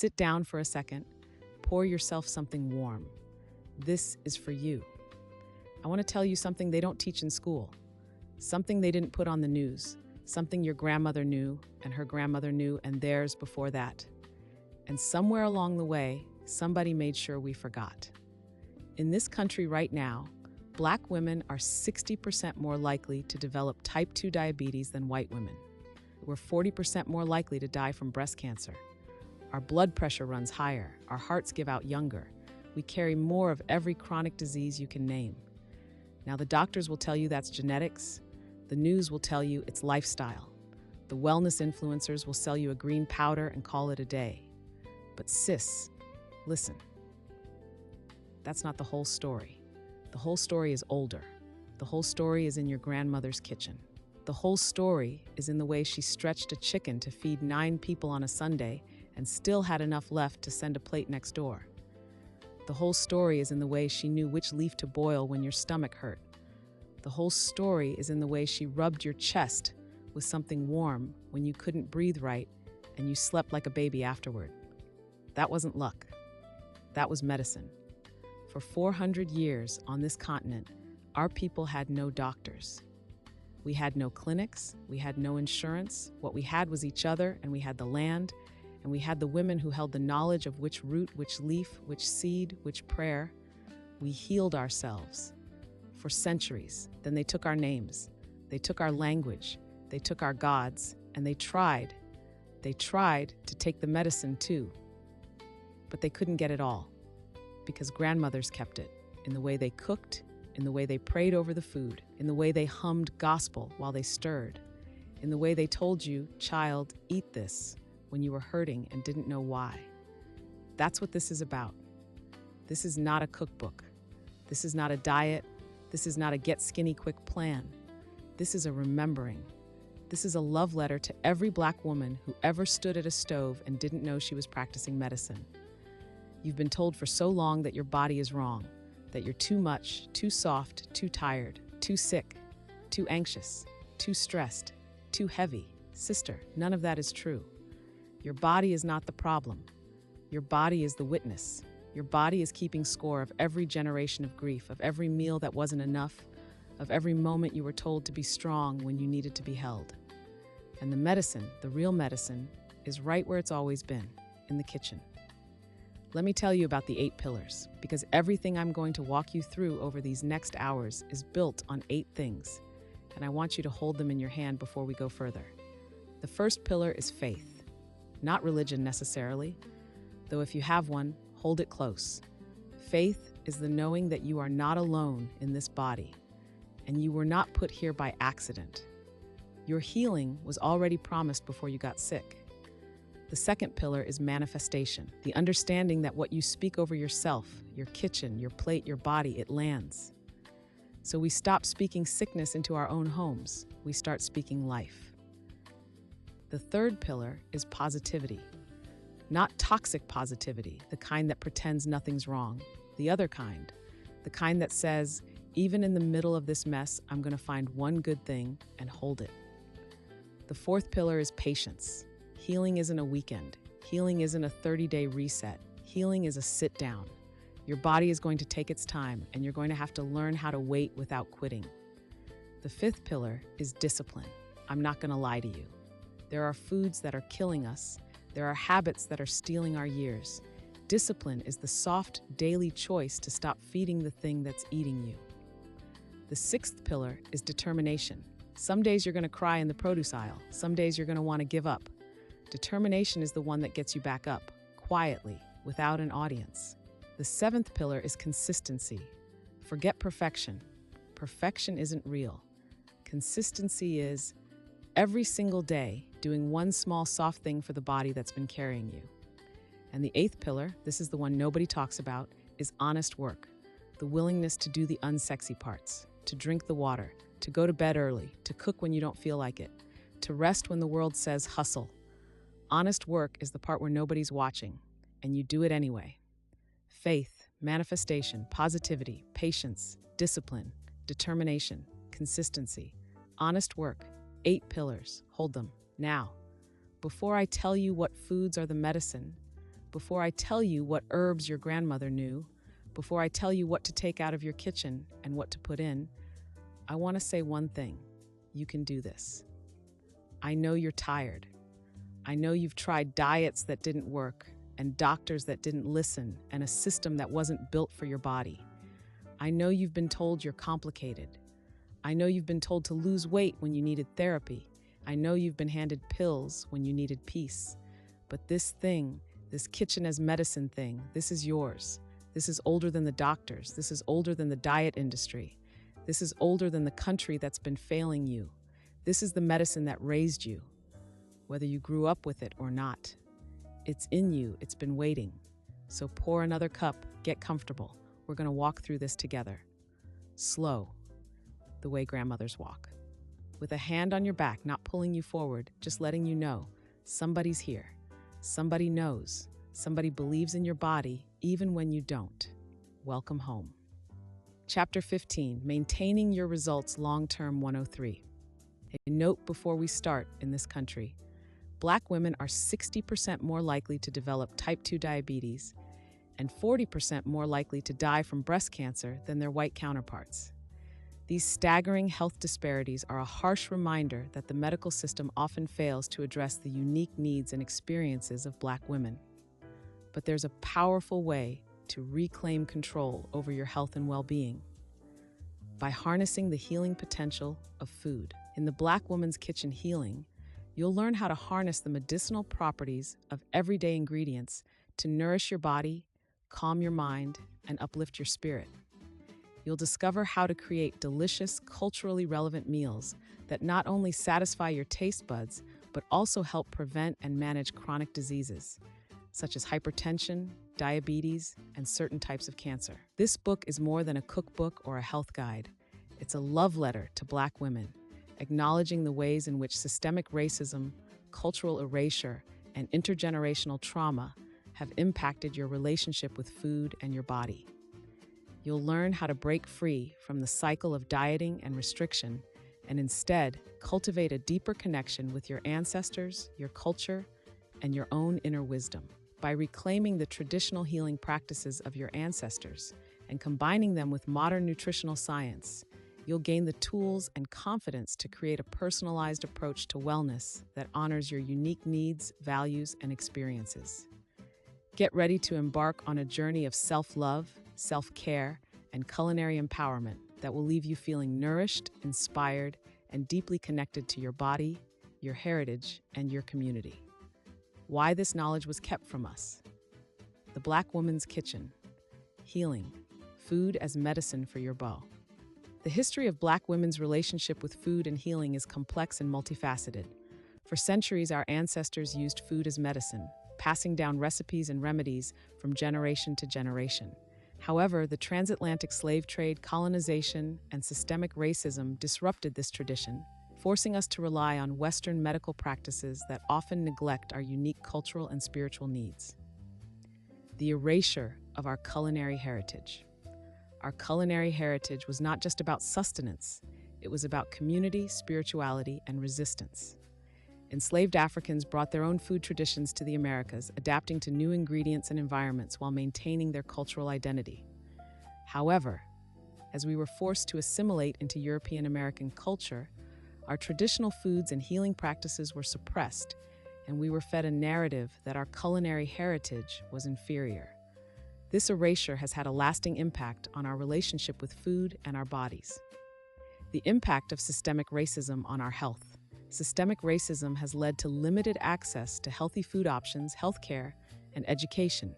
Sit down for a second. Pour yourself something warm. This is for you. I want to tell you something they don't teach in school, something they didn't put on the news, something your grandmother knew and her grandmother knew and theirs before that. And somewhere along the way, somebody made sure we forgot. In this country right now, Black women are 60% more likely to develop type 2 diabetes than white women. We're 40% more likely to die from breast cancer. Our blood pressure runs higher, our hearts give out younger. We carry more of every chronic disease you can name. Now, the doctors will tell you that's genetics. The news will tell you it's lifestyle. The wellness influencers will sell you a green powder and call it a day. But sis, listen. That's not the whole story. The whole story is older. The whole story is in your grandmother's kitchen. The whole story is in the way she stretched a chicken to feed 9 people on a Sunday and still had enough left to send a plate next door. The whole story is in the way she knew which leaf to boil when your stomach hurt. The whole story is in the way she rubbed your chest with something warm when you couldn't breathe right and you slept like a baby afterward. That wasn't luck. That was medicine. For 400 years on this continent, our people had no doctors. We had no clinics, we had no insurance. What we had was each other, and we had the land, and we had the women who held the knowledge of which root, which leaf, which seed, which prayer. We healed ourselves for centuries. Then they took our names, they took our language, they took our gods, and they tried to take the medicine too. But they couldn't get it all, because grandmothers kept it in the way they cooked, in the way they prayed over the food, in the way they hummed gospel while they stirred, in the way they told you, child, eat this, when you were hurting and didn't know why. That's what this is about. This is not a cookbook. This is not a diet. This is not a get skinny quick plan. This is a remembering. This is a love letter to every Black woman who ever stood at a stove and didn't know she was practicing medicine. You've been told for so long that your body is wrong, that you're too much, too soft, too tired, too sick, too anxious, too stressed, too heavy. Sister, none of that is true. Your body is not the problem. Your body is the witness. Your body is keeping score of every generation of grief, of every meal that wasn't enough, of every moment you were told to be strong when you needed to be held. And the medicine, the real medicine, is right where it's always been, in the kitchen. Let me tell you about the 8 pillars, because everything I'm going to walk you through over these next hours is built on 8 things, and I want you to hold them in your hand before we go further. The first pillar is faith, not religion necessarily, though if you have one, hold it close. Faith is the knowing that you are not alone in this body, and you were not put here by accident. Your healing was already promised before you got sick. The second pillar is manifestation, the understanding that what you speak over yourself, your kitchen, your plate, your body, it lands. So we stop speaking sickness into our own homes. We start speaking life. The third pillar is positivity, not toxic positivity, the kind that pretends nothing's wrong, the other kind, the kind that says, even in the middle of this mess, I'm going to find one good thing and hold it. The fourth pillar is patience. Healing isn't a weekend. Healing isn't a 30-day reset. Healing is a sit down. Your body is going to take its time, and you're going to have to learn how to wait without quitting. The fifth pillar is discipline. I'm not going to lie to you. There are foods that are killing us. There are habits that are stealing our years. Discipline is the soft, daily choice to stop feeding the thing that's eating you. The sixth pillar is determination. Some days you're going to cry in the produce aisle. Some days you're going to want to give up. Determination is the one that gets you back up, quietly, without an audience. The seventh pillar is consistency. Forget perfection. Perfection isn't real. Consistency is every single day doing one small soft thing for the body that's been carrying you. And the eighth pillar, this is the one nobody talks about, is honest work. The willingness to do the unsexy parts, to drink the water, to go to bed early, to cook when you don't feel like it, to rest when the world says hustle. Honest work is the part where nobody's watching, and you do it anyway. Faith, manifestation, positivity, patience, discipline, determination, consistency, honest work, 8 pillars. Hold them. Now, before I tell you what foods are the medicine, before I tell you what herbs your grandmother knew, before I tell you what to take out of your kitchen and what to put in, I want to say one thing. You can do this. I know you're tired. I know you've tried diets that didn't work, and doctors that didn't listen, and a system that wasn't built for your body. I know you've been told you're complicated. I know you've been told to lose weight when you needed therapy. I know you've been handed pills when you needed peace. But this thing, this kitchen as medicine thing, this is yours. This is older than the doctors. This is older than the diet industry. This is older than the country that's been failing you. This is the medicine that raised you, whether you grew up with it or not. It's in you. It's been waiting. So pour another cup. Get comfortable. We're going to walk through this together. Slow, the way grandmothers walk. With a hand on your back, not pulling you forward, just letting you know somebody's here. Somebody knows. Somebody believes in your body, even when you don't. Welcome home. Chapter 15, Maintaining Your Results Long-Term 103. A note before we start in this country. Black women are 60% more likely to develop type 2 diabetes and 40% more likely to die from breast cancer than their white counterparts. These staggering health disparities are a harsh reminder that the medical system often fails to address the unique needs and experiences of Black women. But there's a powerful way to reclaim control over your health and well-being by harnessing the healing potential of food. In the Black Woman's Kitchen Healing, you'll learn how to harness the medicinal properties of everyday ingredients to nourish your body, calm your mind, and uplift your spirit. You'll discover how to create delicious, culturally relevant meals that not only satisfy your taste buds, but also help prevent and manage chronic diseases, such as hypertension, diabetes, and certain types of cancer. This book is more than a cookbook or a health guide. It's a love letter to Black women, acknowledging the ways in which systemic racism, cultural erasure, and intergenerational trauma have impacted your relationship with food and your body. You'll learn how to break free from the cycle of dieting and restriction and instead cultivate a deeper connection with your ancestors, your culture, and your own inner wisdom. By reclaiming the traditional healing practices of your ancestors and combining them with modern nutritional science, you'll gain the tools and confidence to create a personalized approach to wellness that honors your unique needs, values, and experiences. Get ready to embark on a journey of self-love, self-care, and culinary empowerment that will leave you feeling nourished, inspired, and deeply connected to your body, your heritage, and your community. Why this knowledge was kept from us. The Black Woman's Kitchen. Healing. Food as medicine for your bow. The history of Black women's relationship with food and healing is complex and multifaceted. For centuries, our ancestors used food as medicine, passing down recipes and remedies from generation to generation. However, the transatlantic slave trade, colonization, and systemic racism disrupted this tradition, forcing us to rely on Western medical practices that often neglect our unique cultural and spiritual needs. The erasure of our culinary heritage. Our culinary heritage was not just about sustenance, it was about community, spirituality, and resistance. Enslaved Africans brought their own food traditions to the Americas, adapting to new ingredients and environments while maintaining their cultural identity. However, as we were forced to assimilate into European American culture, our traditional foods and healing practices were suppressed, and we were fed a narrative that our culinary heritage was inferior. This erasure has had a lasting impact on our relationship with food and our bodies. The impact of systemic racism on our health. Systemic racism has led to limited access to healthy food options, healthcare, and education,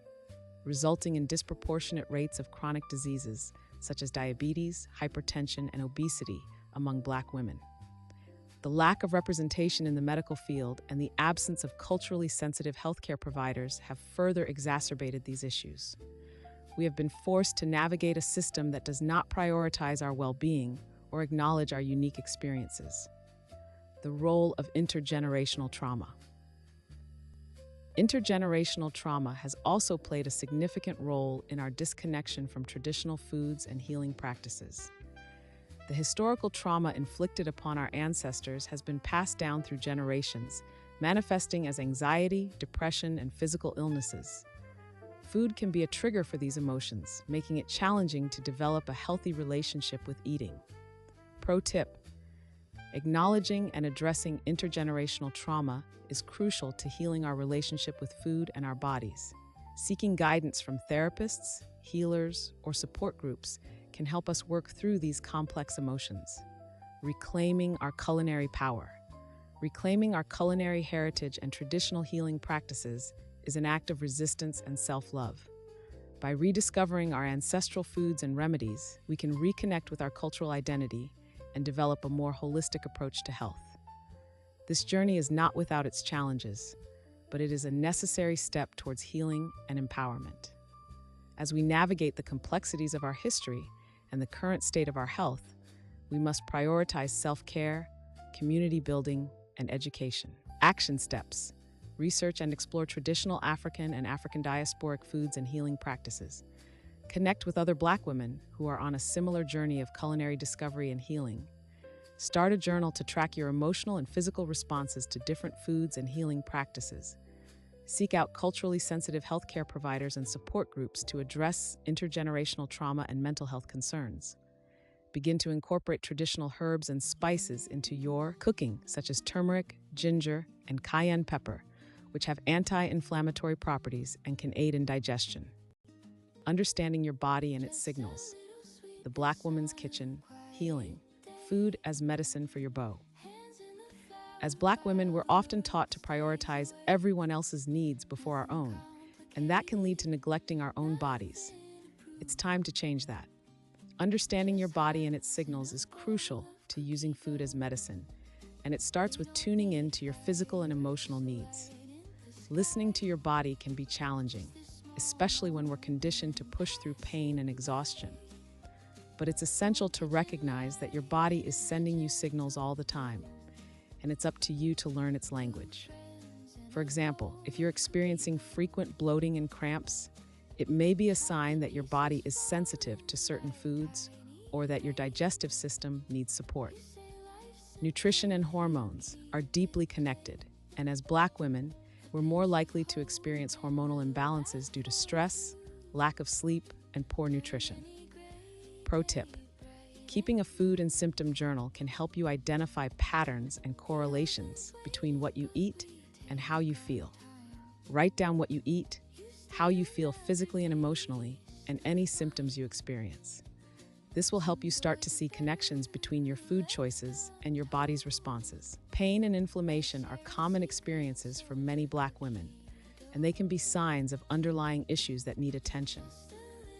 resulting in disproportionate rates of chronic diseases such as diabetes, hypertension, and obesity among Black women. The lack of representation in the medical field and the absence of culturally sensitive healthcare providers have further exacerbated these issues. We have been forced to navigate a system that does not prioritize our well-being or acknowledge our unique experiences. The role of intergenerational trauma. Intergenerational trauma has also played a significant role in our disconnection from traditional foods and healing practices. The historical trauma inflicted upon our ancestors has been passed down through generations, manifesting as anxiety, depression, and physical illnesses. food can be a trigger for these emotions, making it challenging to develop a healthy relationship with eating. Pro tip: acknowledging and addressing intergenerational trauma is crucial to healing our relationship with food and our bodies. Seeking guidance from therapists, healers, or support groups can help us work through these complex emotions. Reclaiming our culinary power. Reclaiming our culinary heritage and traditional healing practices is an act of resistance and self-love. By rediscovering our ancestral foods and remedies, we can reconnect with our cultural identity and develop a more holistic approach to health. This journey is not without its challenges, but it is a necessary step towards healing and empowerment. As we navigate the complexities of our history and the current state of our health, we must prioritize self-care, community building, and education. Action steps: research and explore traditional African and African diasporic foods and healing practices. Connect with other Black women who are on a similar journey of culinary discovery and healing. Start a journal to track your emotional and physical responses to different foods and healing practices. Seek out culturally sensitive healthcare providers and support groups to address intergenerational trauma and mental health concerns. Begin to incorporate traditional herbs and spices into your cooking, such as turmeric, ginger, and cayenne pepper, which have anti-inflammatory properties and can aid in digestion. Understanding your body and its signals. The Black Woman's Kitchen, healing. Food as medicine for your bow. As Black women, we're often taught to prioritize everyone else's needs before our own, and that can lead to neglecting our own bodies. It's time to change that. Understanding your body and its signals is crucial to using food as medicine, and it starts with tuning in to your physical and emotional needs. Listening to your body can be challenging, especially when we're conditioned to push through pain and exhaustion. But it's essential to recognize that your body is sending you signals all the time, and it's up to you to learn its language. For example, if you're experiencing frequent bloating and cramps, it may be a sign that your body is sensitive to certain foods or that your digestive system needs support. Nutrition and hormones are deeply connected, and as Black women, we're more likely to experience hormonal imbalances due to stress, lack of sleep, and poor nutrition. Pro tip: keeping a food and symptom journal can help you identify patterns and correlations between what you eat and how you feel. Write down what you eat, how you feel physically and emotionally, and any symptoms you experience. This will help you start to see connections between your food choices and your body's responses. Pain and inflammation are common experiences for many Black women, and they can be signs of underlying issues that need attention.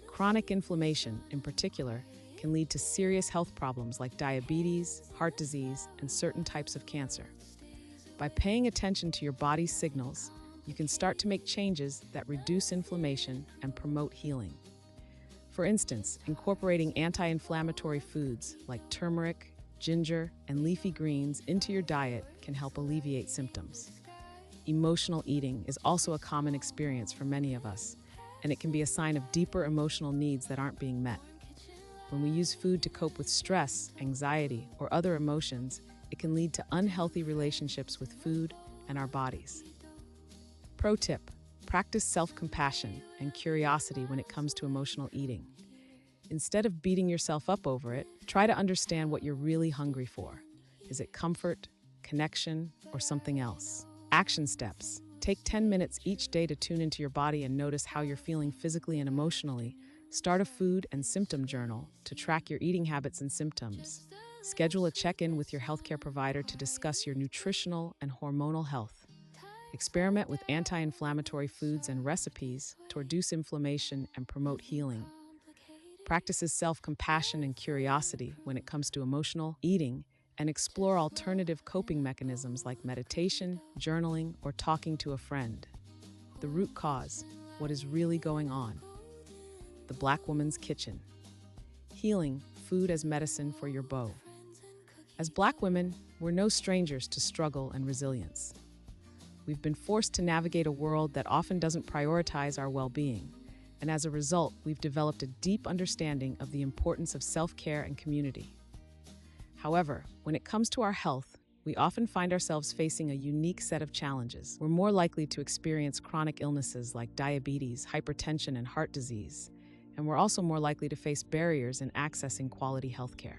Chronic inflammation, in particular, can lead to serious health problems like diabetes, heart disease, and certain types of cancer. By paying attention to your body's signals, you can start to make changes that reduce inflammation and promote healing. For instance, incorporating anti-inflammatory foods like turmeric, ginger, and leafy greens into your diet can help alleviate symptoms. Emotional eating is also a common experience for many of us, and it can be a sign of deeper emotional needs that aren't being met. When we use food to cope with stress, anxiety, or other emotions, it can lead to unhealthy relationships with food and our bodies. Pro tip: practice self-compassion and curiosity when it comes to emotional eating. Instead of beating yourself up over it, try to understand what you're really hungry for. Is it comfort, connection, or something else? Action steps: take 10 minutes each day to tune into your body and notice how you're feeling physically and emotionally. Start a food and symptom journal to track your eating habits and symptoms. Schedule a check-in with your healthcare provider to discuss your nutritional and hormonal health. Experiment with anti-inflammatory foods and recipes to reduce inflammation and promote healing. Practice self-compassion and curiosity when it comes to emotional eating, and explore alternative coping mechanisms like meditation, journaling, or talking to a friend. The root cause: what is really going on? The Black Woman's Kitchen, healing food as medicine for your bow. As Black women, we're no strangers to struggle and resilience. We've been forced to navigate a world that often doesn't prioritize our well-being, and as a result, we've developed a deep understanding of the importance of self-care and community. However, when it comes to our health, we often find ourselves facing a unique set of challenges. We're more likely to experience chronic illnesses like diabetes, hypertension, and heart disease, and we're also more likely to face barriers in accessing quality healthcare.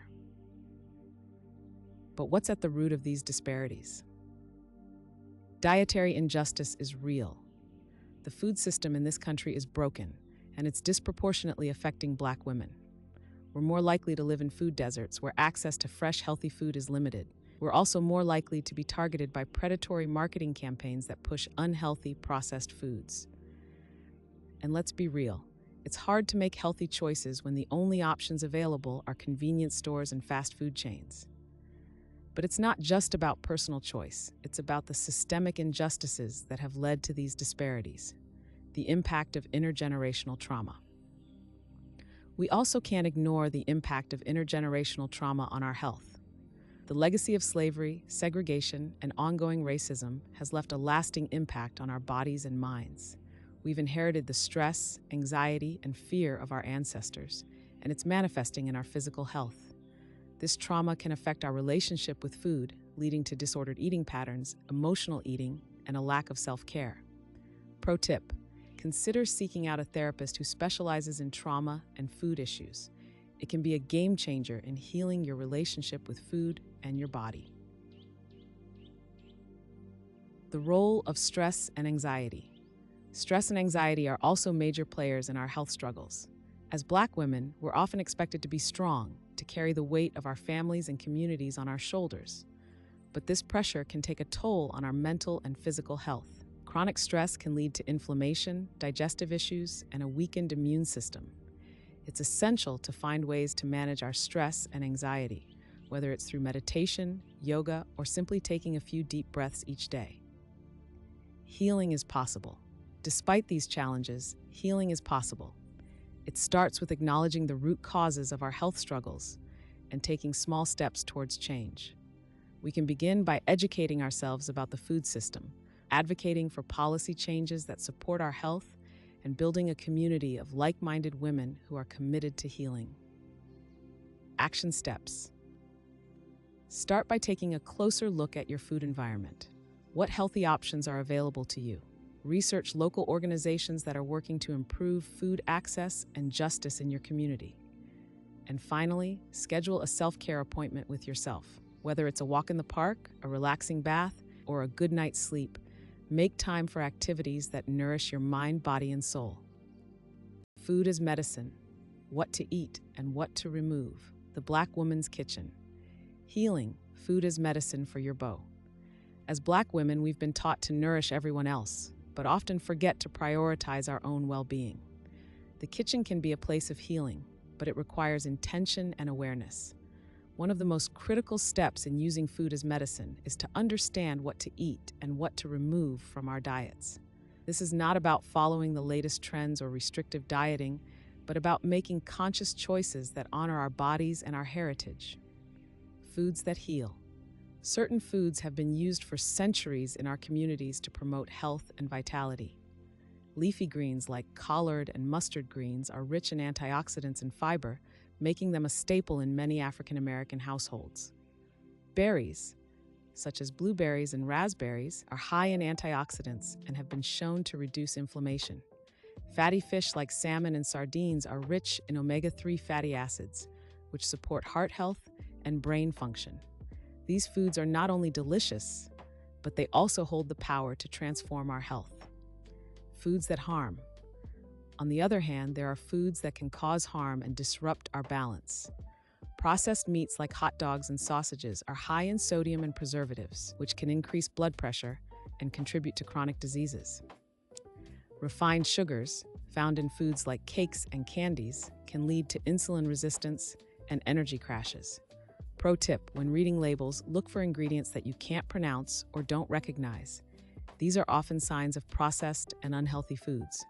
But what's at the root of these disparities? Dietary injustice is real. The food system in this country is broken, and it's disproportionately affecting Black women. We're more likely to live in food deserts where access to fresh, healthy food is limited. We're also more likely to be targeted by predatory marketing campaigns that push unhealthy, processed foods. And let's be real, it's hard to make healthy choices when the only options available are convenience stores and fast food chains. But it's not just about personal choice, it's about the systemic injustices that have led to these disparities, the impact of intergenerational trauma. We also can't ignore the impact of intergenerational trauma on our health. The legacy of slavery, segregation, and ongoing racism has left a lasting impact on our bodies and minds. We've inherited the stress, anxiety, and fear of our ancestors, and it's manifesting in our physical health. This trauma can affect our relationship with food, leading to disordered eating patterns, emotional eating, and a lack of self-care. Pro tip: consider seeking out a therapist who specializes in trauma and food issues. It can be a game changer in healing your relationship with food and your body. The role of stress and anxiety. Stress and anxiety are also major players in our health struggles. As Black women, we're often expected to be strong, to carry the weight of our families and communities on our shoulders. But this pressure can take a toll on our mental and physical health. Chronic stress can lead to inflammation, digestive issues, and a weakened immune system. It's essential to find ways to manage our stress and anxiety, whether it's through meditation, yoga, or simply taking a few deep breaths each day. Healing is possible. Despite these challenges, healing is possible. It starts with acknowledging the root causes of our health struggles and taking small steps towards change. We can begin by educating ourselves about the food system, advocating for policy changes that support our health, and building a community of like-minded women who are committed to healing. Action steps. Start by taking a closer look at your food environment. What healthy options are available to you? Research local organizations that are working to improve food access and justice in your community. And finally, schedule a self-care appointment with yourself. Whether it's a walk in the park, a relaxing bath, or a good night's sleep, make time for activities that nourish your mind, body, and soul. Food is medicine. What to eat and what to remove. The Black Woman's Kitchen. Healing, food is medicine for your bow. As Black women, we've been taught to nourish everyone else, but often forget to prioritize our own well-being. The kitchen can be a place of healing, but it requires intention and awareness. One of the most critical steps in using food as medicine is to understand what to eat and what to remove from our diets. This is not about following the latest trends or restrictive dieting, but about making conscious choices that honor our bodies and our heritage. Foods that heal. Certain foods have been used for centuries in our communities to promote health and vitality. Leafy greens like collard and mustard greens are rich in antioxidants and fiber, making them a staple in many African American households. Berries, such as blueberries and raspberries, are high in antioxidants and have been shown to reduce inflammation. Fatty fish like salmon and sardines are rich in omega-3 fatty acids, which support heart health and brain function. These foods are not only delicious, but they also hold the power to transform our health. Foods that harm. On the other hand, there are foods that can cause harm and disrupt our balance. Processed meats like hot dogs and sausages are high in sodium and preservatives, which can increase blood pressure and contribute to chronic diseases. Refined sugars, found in foods like cakes and candies, can lead to insulin resistance and energy crashes. Pro tip: when reading labels, look for ingredients that you can't pronounce or don't recognize. These are often signs of processed and unhealthy foods.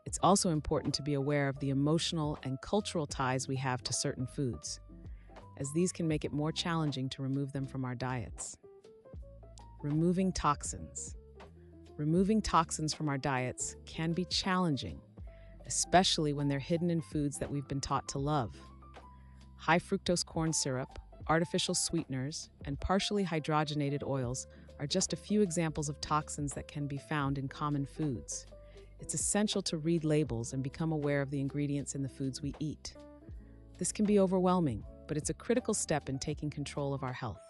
It's also important to be aware of the emotional and cultural ties we have to certain foods, as these can make it more challenging to remove them from our diets. Removing toxins. Removing toxins from our diets can be challenging, especially when they're hidden in foods that we've been taught to love. High fructose corn syrup, artificial sweeteners, and partially hydrogenated oils are just a few examples of toxins that can be found in common foods. It's essential to read labels and become aware of the ingredients in the foods we eat. This can be overwhelming, but it's a critical step in taking control of our health.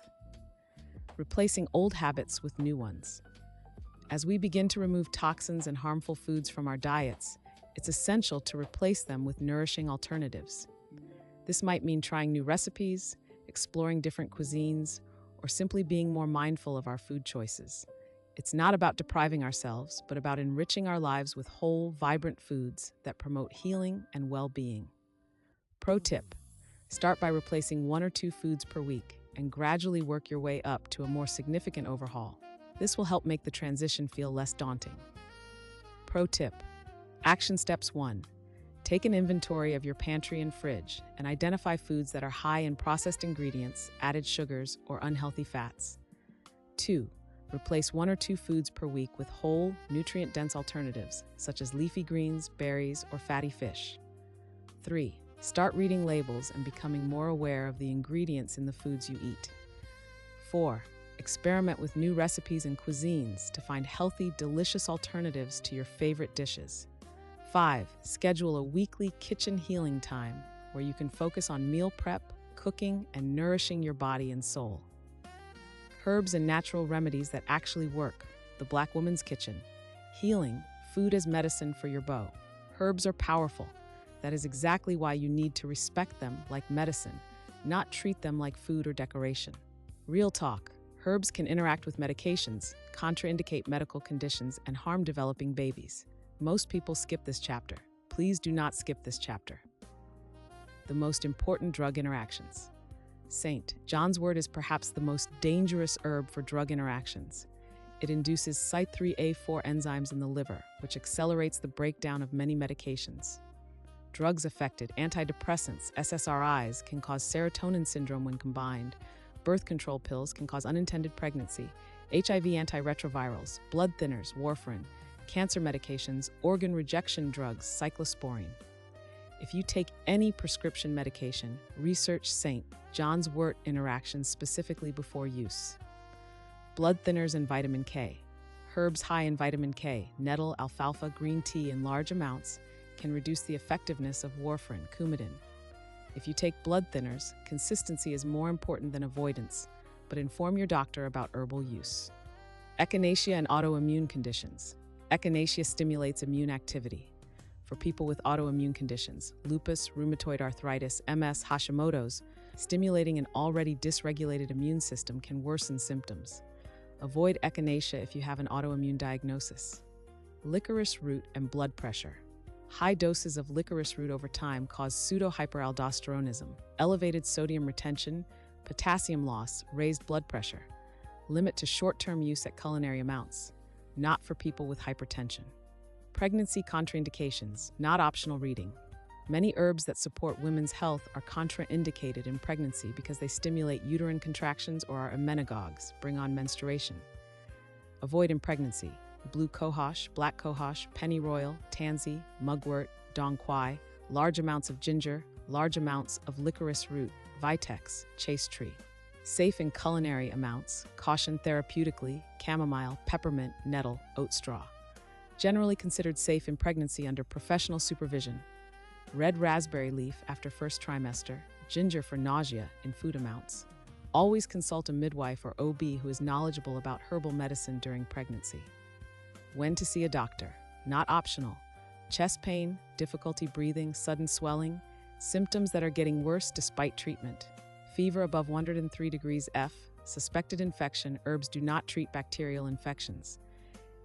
Replacing old habits with new ones. As we begin to remove toxins and harmful foods from our diets, it's essential to replace them with nourishing alternatives. This might mean trying new recipes, exploring different cuisines, or simply being more mindful of our food choices. It's not about depriving ourselves, but about enriching our lives with whole, vibrant foods that promote healing and well-being. Pro tip: start by replacing 1 or 2 foods per week and gradually work your way up to a more significant overhaul. This will help make the transition feel less daunting. Pro tip: action steps 1. Take an inventory of your pantry and fridge and identify foods that are high in processed ingredients, added sugars, or unhealthy fats. 2. Replace 1 or 2 foods per week with whole, nutrient-dense alternatives, such as leafy greens, berries, or fatty fish. 3. Start reading labels and becoming more aware of the ingredients in the foods you eat. 4. Experiment with new recipes and cuisines to find healthy, delicious alternatives to your favorite dishes. 5. Schedule a weekly kitchen healing time where you can focus on meal prep, cooking, and nourishing your body and soul. Herbs and natural remedies that actually work. The Black Woman's Kitchen. Healing, food as medicine for your bow. Herbs are powerful. That is exactly why you need to respect them like medicine, not treat them like food or decoration. Real talk. Herbs can interact with medications, contraindicate medical conditions, and harm developing babies. Most people skip this chapter. Please do not skip this chapter. The most important drug interactions. St. John's wort is perhaps the most dangerous herb for drug interactions. It induces CYP3A4 enzymes in the liver, which accelerates the breakdown of many medications. Drugs affected: antidepressants, SSRIs, can cause serotonin syndrome when combined. Birth control pills can cause unintended pregnancy. HIV antiretrovirals, blood thinners, warfarin, cancer medications, organ rejection drugs, cyclosporine. If you take any prescription medication, research St. John's wort interactions specifically before use. Blood thinners and vitamin K. Herbs high in vitamin K, nettle, alfalfa, green tea in large amounts can reduce the effectiveness of warfarin, Coumadin. If you take blood thinners, consistency is more important than avoidance, but inform your doctor about herbal use. Echinacea and autoimmune conditions. Echinacea stimulates immune activity. For people with autoimmune conditions, lupus, rheumatoid arthritis, MS, Hashimoto's, stimulating an already dysregulated immune system can worsen symptoms. Avoid echinacea if you have an autoimmune diagnosis. Licorice root and blood pressure. High doses of licorice root over time cause pseudohyperaldosteronism, elevated sodium retention, potassium loss, raised blood pressure. Limit to short-term use at culinary amounts, not for people with hypertension. Pregnancy contraindications, not optional reading. Many herbs that support women's health are contraindicated in pregnancy because they stimulate uterine contractions or are emmenagogues, bring on menstruation. Avoid in pregnancy: blue cohosh, black cohosh, pennyroyal, tansy, mugwort, dong quai, large amounts of ginger, large amounts of licorice root, vitex, chaste tree. Safe in culinary amounts: caution therapeutically, chamomile, peppermint, nettle, oat straw. Generally considered safe in pregnancy under professional supervision. Red raspberry leaf after first trimester, ginger for nausea in food amounts. Always consult a midwife or OB who is knowledgeable about herbal medicine during pregnancy. When to see a doctor, not optional. Chest pain, difficulty breathing, sudden swelling, symptoms that are getting worse despite treatment. Fever above 103 degrees F, suspected infection. Herbs do not treat bacterial infections.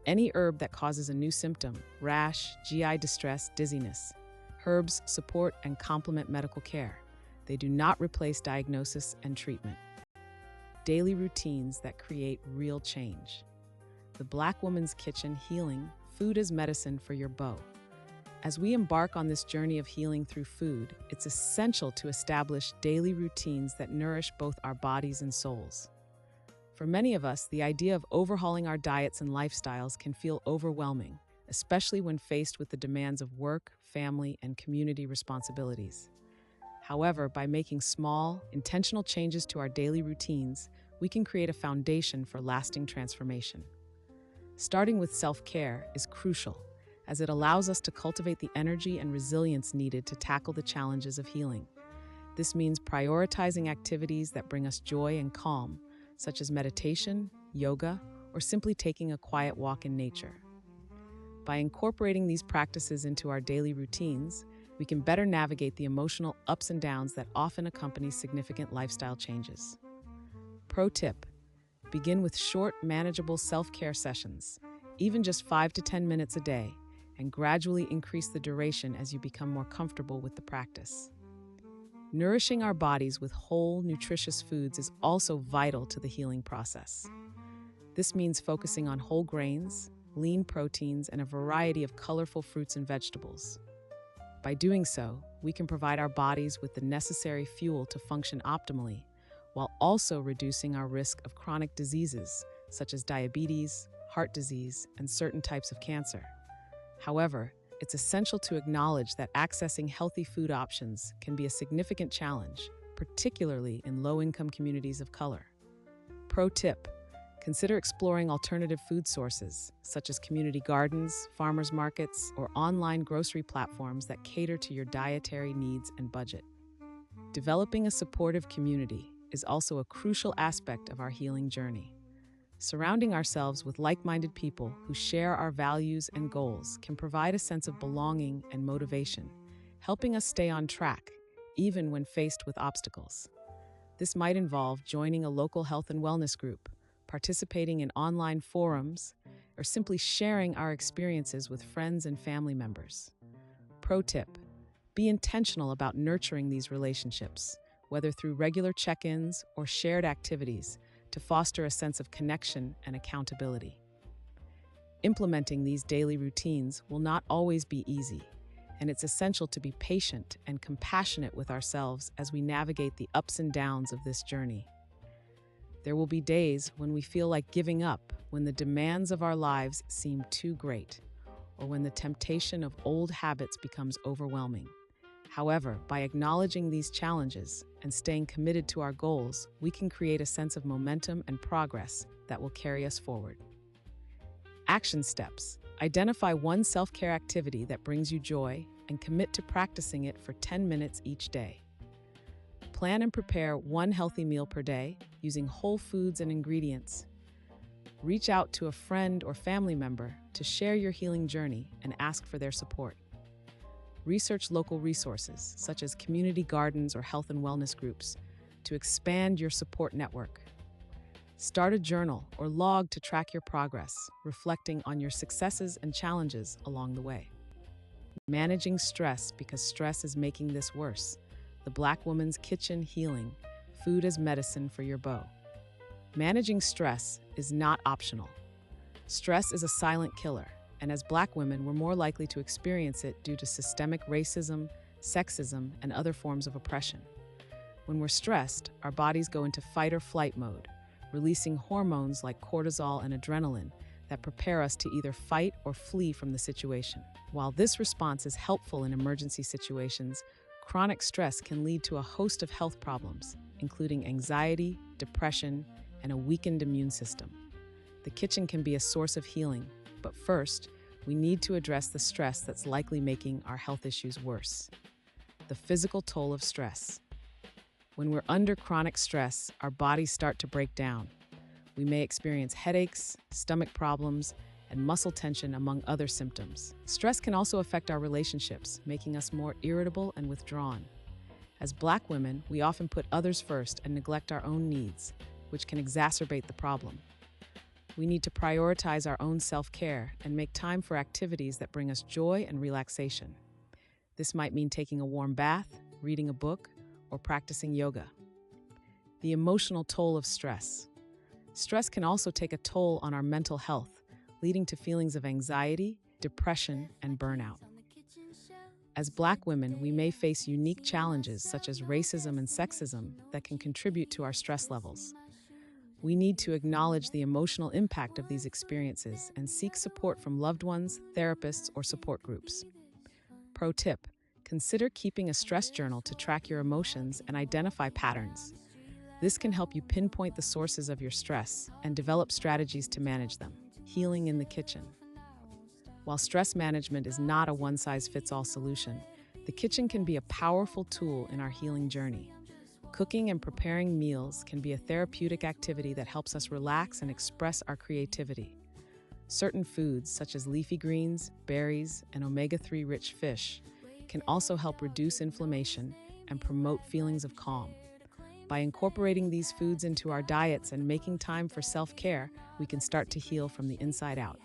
Any herb that causes a new symptom: rash, GI distress, dizziness. Herbs support and complement medical care. They do not replace diagnosis and treatment. Daily routines that create real change. The Black Woman's Kitchen. Healing, food as medicine for your bow. As we embark on this journey of healing through food, it's essential to establish daily routines that nourish both our bodies and souls. For many of us, the idea of overhauling our diets and lifestyles can feel overwhelming, especially when faced with the demands of work, family, and community responsibilities. However, by making small, intentional changes to our daily routines, we can create a foundation for lasting transformation. Starting with self-care is crucial, as it allows us to cultivate the energy and resilience needed to tackle the challenges of healing. This means prioritizing activities that bring us joy and calm, such as meditation, yoga, or simply taking a quiet walk in nature. By incorporating these practices into our daily routines, we can better navigate the emotional ups and downs that often accompany significant lifestyle changes. Pro tip: begin with short, manageable self-care sessions, even just 5 to 10 minutes a day, and gradually increase the duration as you become more comfortable with the practice. Nourishing our bodies with whole, nutritious foods is also vital to the healing process. This means focusing on whole grains, lean proteins, and a variety of colorful fruits and vegetables. By doing so, we can provide our bodies with the necessary fuel to function optimally, while also reducing our risk of chronic diseases such as diabetes, heart disease, and certain types of cancer. However, it's essential to acknowledge that accessing healthy food options can be a significant challenge, particularly in low-income communities of color. Pro tip: consider exploring alternative food sources, such as community gardens, farmers markets, or online grocery platforms that cater to your dietary needs and budget. Developing a supportive community is also a crucial aspect of our healing journey. Surrounding ourselves with like-minded people who share our values and goals can provide a sense of belonging and motivation, helping us stay on track, even when faced with obstacles. This might involve joining a local health and wellness group, participating in online forums, or simply sharing our experiences with friends and family members. Pro tip: be intentional about nurturing these relationships, whether through regular check-ins or shared activities, to foster a sense of connection and accountability. Implementing these daily routines will not always be easy, and it's essential to be patient and compassionate with ourselves as we navigate the ups and downs of this journey. There will be days when we feel like giving up, when the demands of our lives seem too great, or when the temptation of old habits becomes overwhelming. However, by acknowledging these challenges and staying committed to our goals, we can create a sense of momentum and progress that will carry us forward. Action steps: identify one self-care activity that brings you joy and commit to practicing it for 10 minutes each day. Plan and prepare one healthy meal per day using whole foods and ingredients. Reach out to a friend or family member to share your healing journey and ask for their support. Research local resources, such as community gardens or health and wellness groups, to expand your support network. Start a journal or log to track your progress, reflecting on your successes and challenges along the way. Managing stress because stress is making this worse. The Black Woman's Kitchen Healing: Food as Medicine for Your Bow. Managing stress is not optional. Stress is a silent killer, and as Black women, we're more likely to experience it due to systemic racism, sexism, and other forms of oppression. When we're stressed, our bodies go into fight or flight mode, releasing hormones like cortisol and adrenaline that prepare us to either fight or flee from the situation. While this response is helpful in emergency situations, chronic stress can lead to a host of health problems, including anxiety, depression, and a weakened immune system. The kitchen can be a source of healing, but first, we need to address the stress that's likely making our health issues worse. The physical toll of stress. When we're under chronic stress, our bodies start to break down. We may experience headaches, stomach problems, and muscle tension, among other symptoms. Stress can also affect our relationships, making us more irritable and withdrawn. As Black women, we often put others first and neglect our own needs, which can exacerbate the problem. We need to prioritize our own self-care and make time for activities that bring us joy and relaxation. This might mean taking a warm bath, reading a book, or practicing yoga. The emotional toll of stress. Stress can also take a toll on our mental health, leading to feelings of anxiety, depression, and burnout. As Black women, we may face unique challenges such as racism and sexism that can contribute to our stress levels. We need to acknowledge the emotional impact of these experiences and seek support from loved ones, therapists, or support groups. Pro tip: consider keeping a stress journal to track your emotions and identify patterns. This can help you pinpoint the sources of your stress and develop strategies to manage them. Healing in the kitchen. While stress management is not a one-size-fits-all solution, the kitchen can be a powerful tool in our healing journey. Cooking and preparing meals can be a therapeutic activity that helps us relax and express our creativity. Certain foods, such as leafy greens, berries, and omega-3 rich fish, can also help reduce inflammation and promote feelings of calm. By incorporating these foods into our diets and making time for self-care, we can start to heal from the inside out.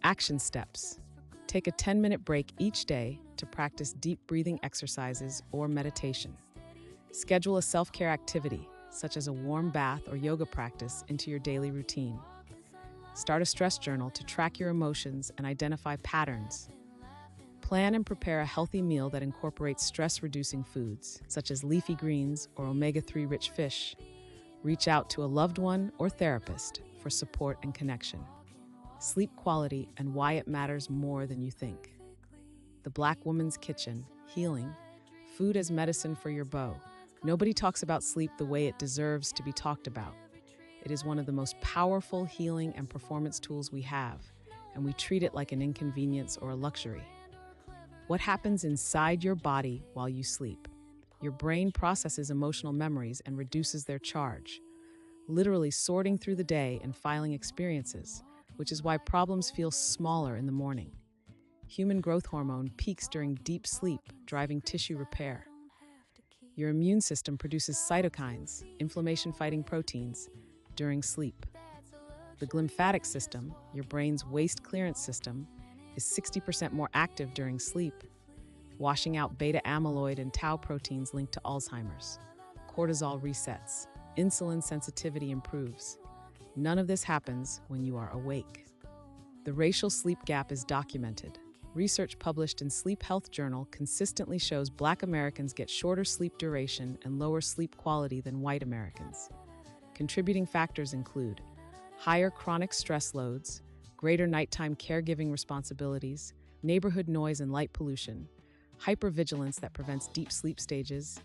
Action steps. Take a 10-minute break each day to practice deep breathing exercises or meditation. Schedule a self-care activity, such as a warm bath or yoga practice, into your daily routine. Start a stress journal to track your emotions and identify patterns. Plan and prepare a healthy meal that incorporates stress-reducing foods, such as leafy greens or omega-3 rich fish. Reach out to a loved one or therapist for support and connection. Sleep quality and why it matters more than you think. The Black Woman's Kitchen, healing, food as medicine for your bow. Nobody talks about sleep the way it deserves to be talked about. It is one of the most powerful healing and performance tools we have, and we treat it like an inconvenience or a luxury. What happens inside your body while you sleep? Your brain processes emotional memories and reduces their charge, literally sorting through the day and filing experiences, which is why problems feel smaller in the morning. Human growth hormone peaks during deep sleep, driving tissue repair. Your immune system produces cytokines, inflammation-fighting proteins, during sleep. The glymphatic system, your brain's waste clearance system, is 60% more active during sleep, washing out beta amyloid and tau proteins linked to Alzheimer's. Cortisol resets. Insulin sensitivity improves. None of this happens when you are awake. The racial sleep gap is documented. Research published in Sleep Health Journal consistently shows Black Americans get shorter sleep duration and lower sleep quality than white Americans. Contributing factors include higher chronic stress loads, greater nighttime caregiving responsibilities, neighborhood noise and light pollution, hypervigilance that prevents deep sleep stages,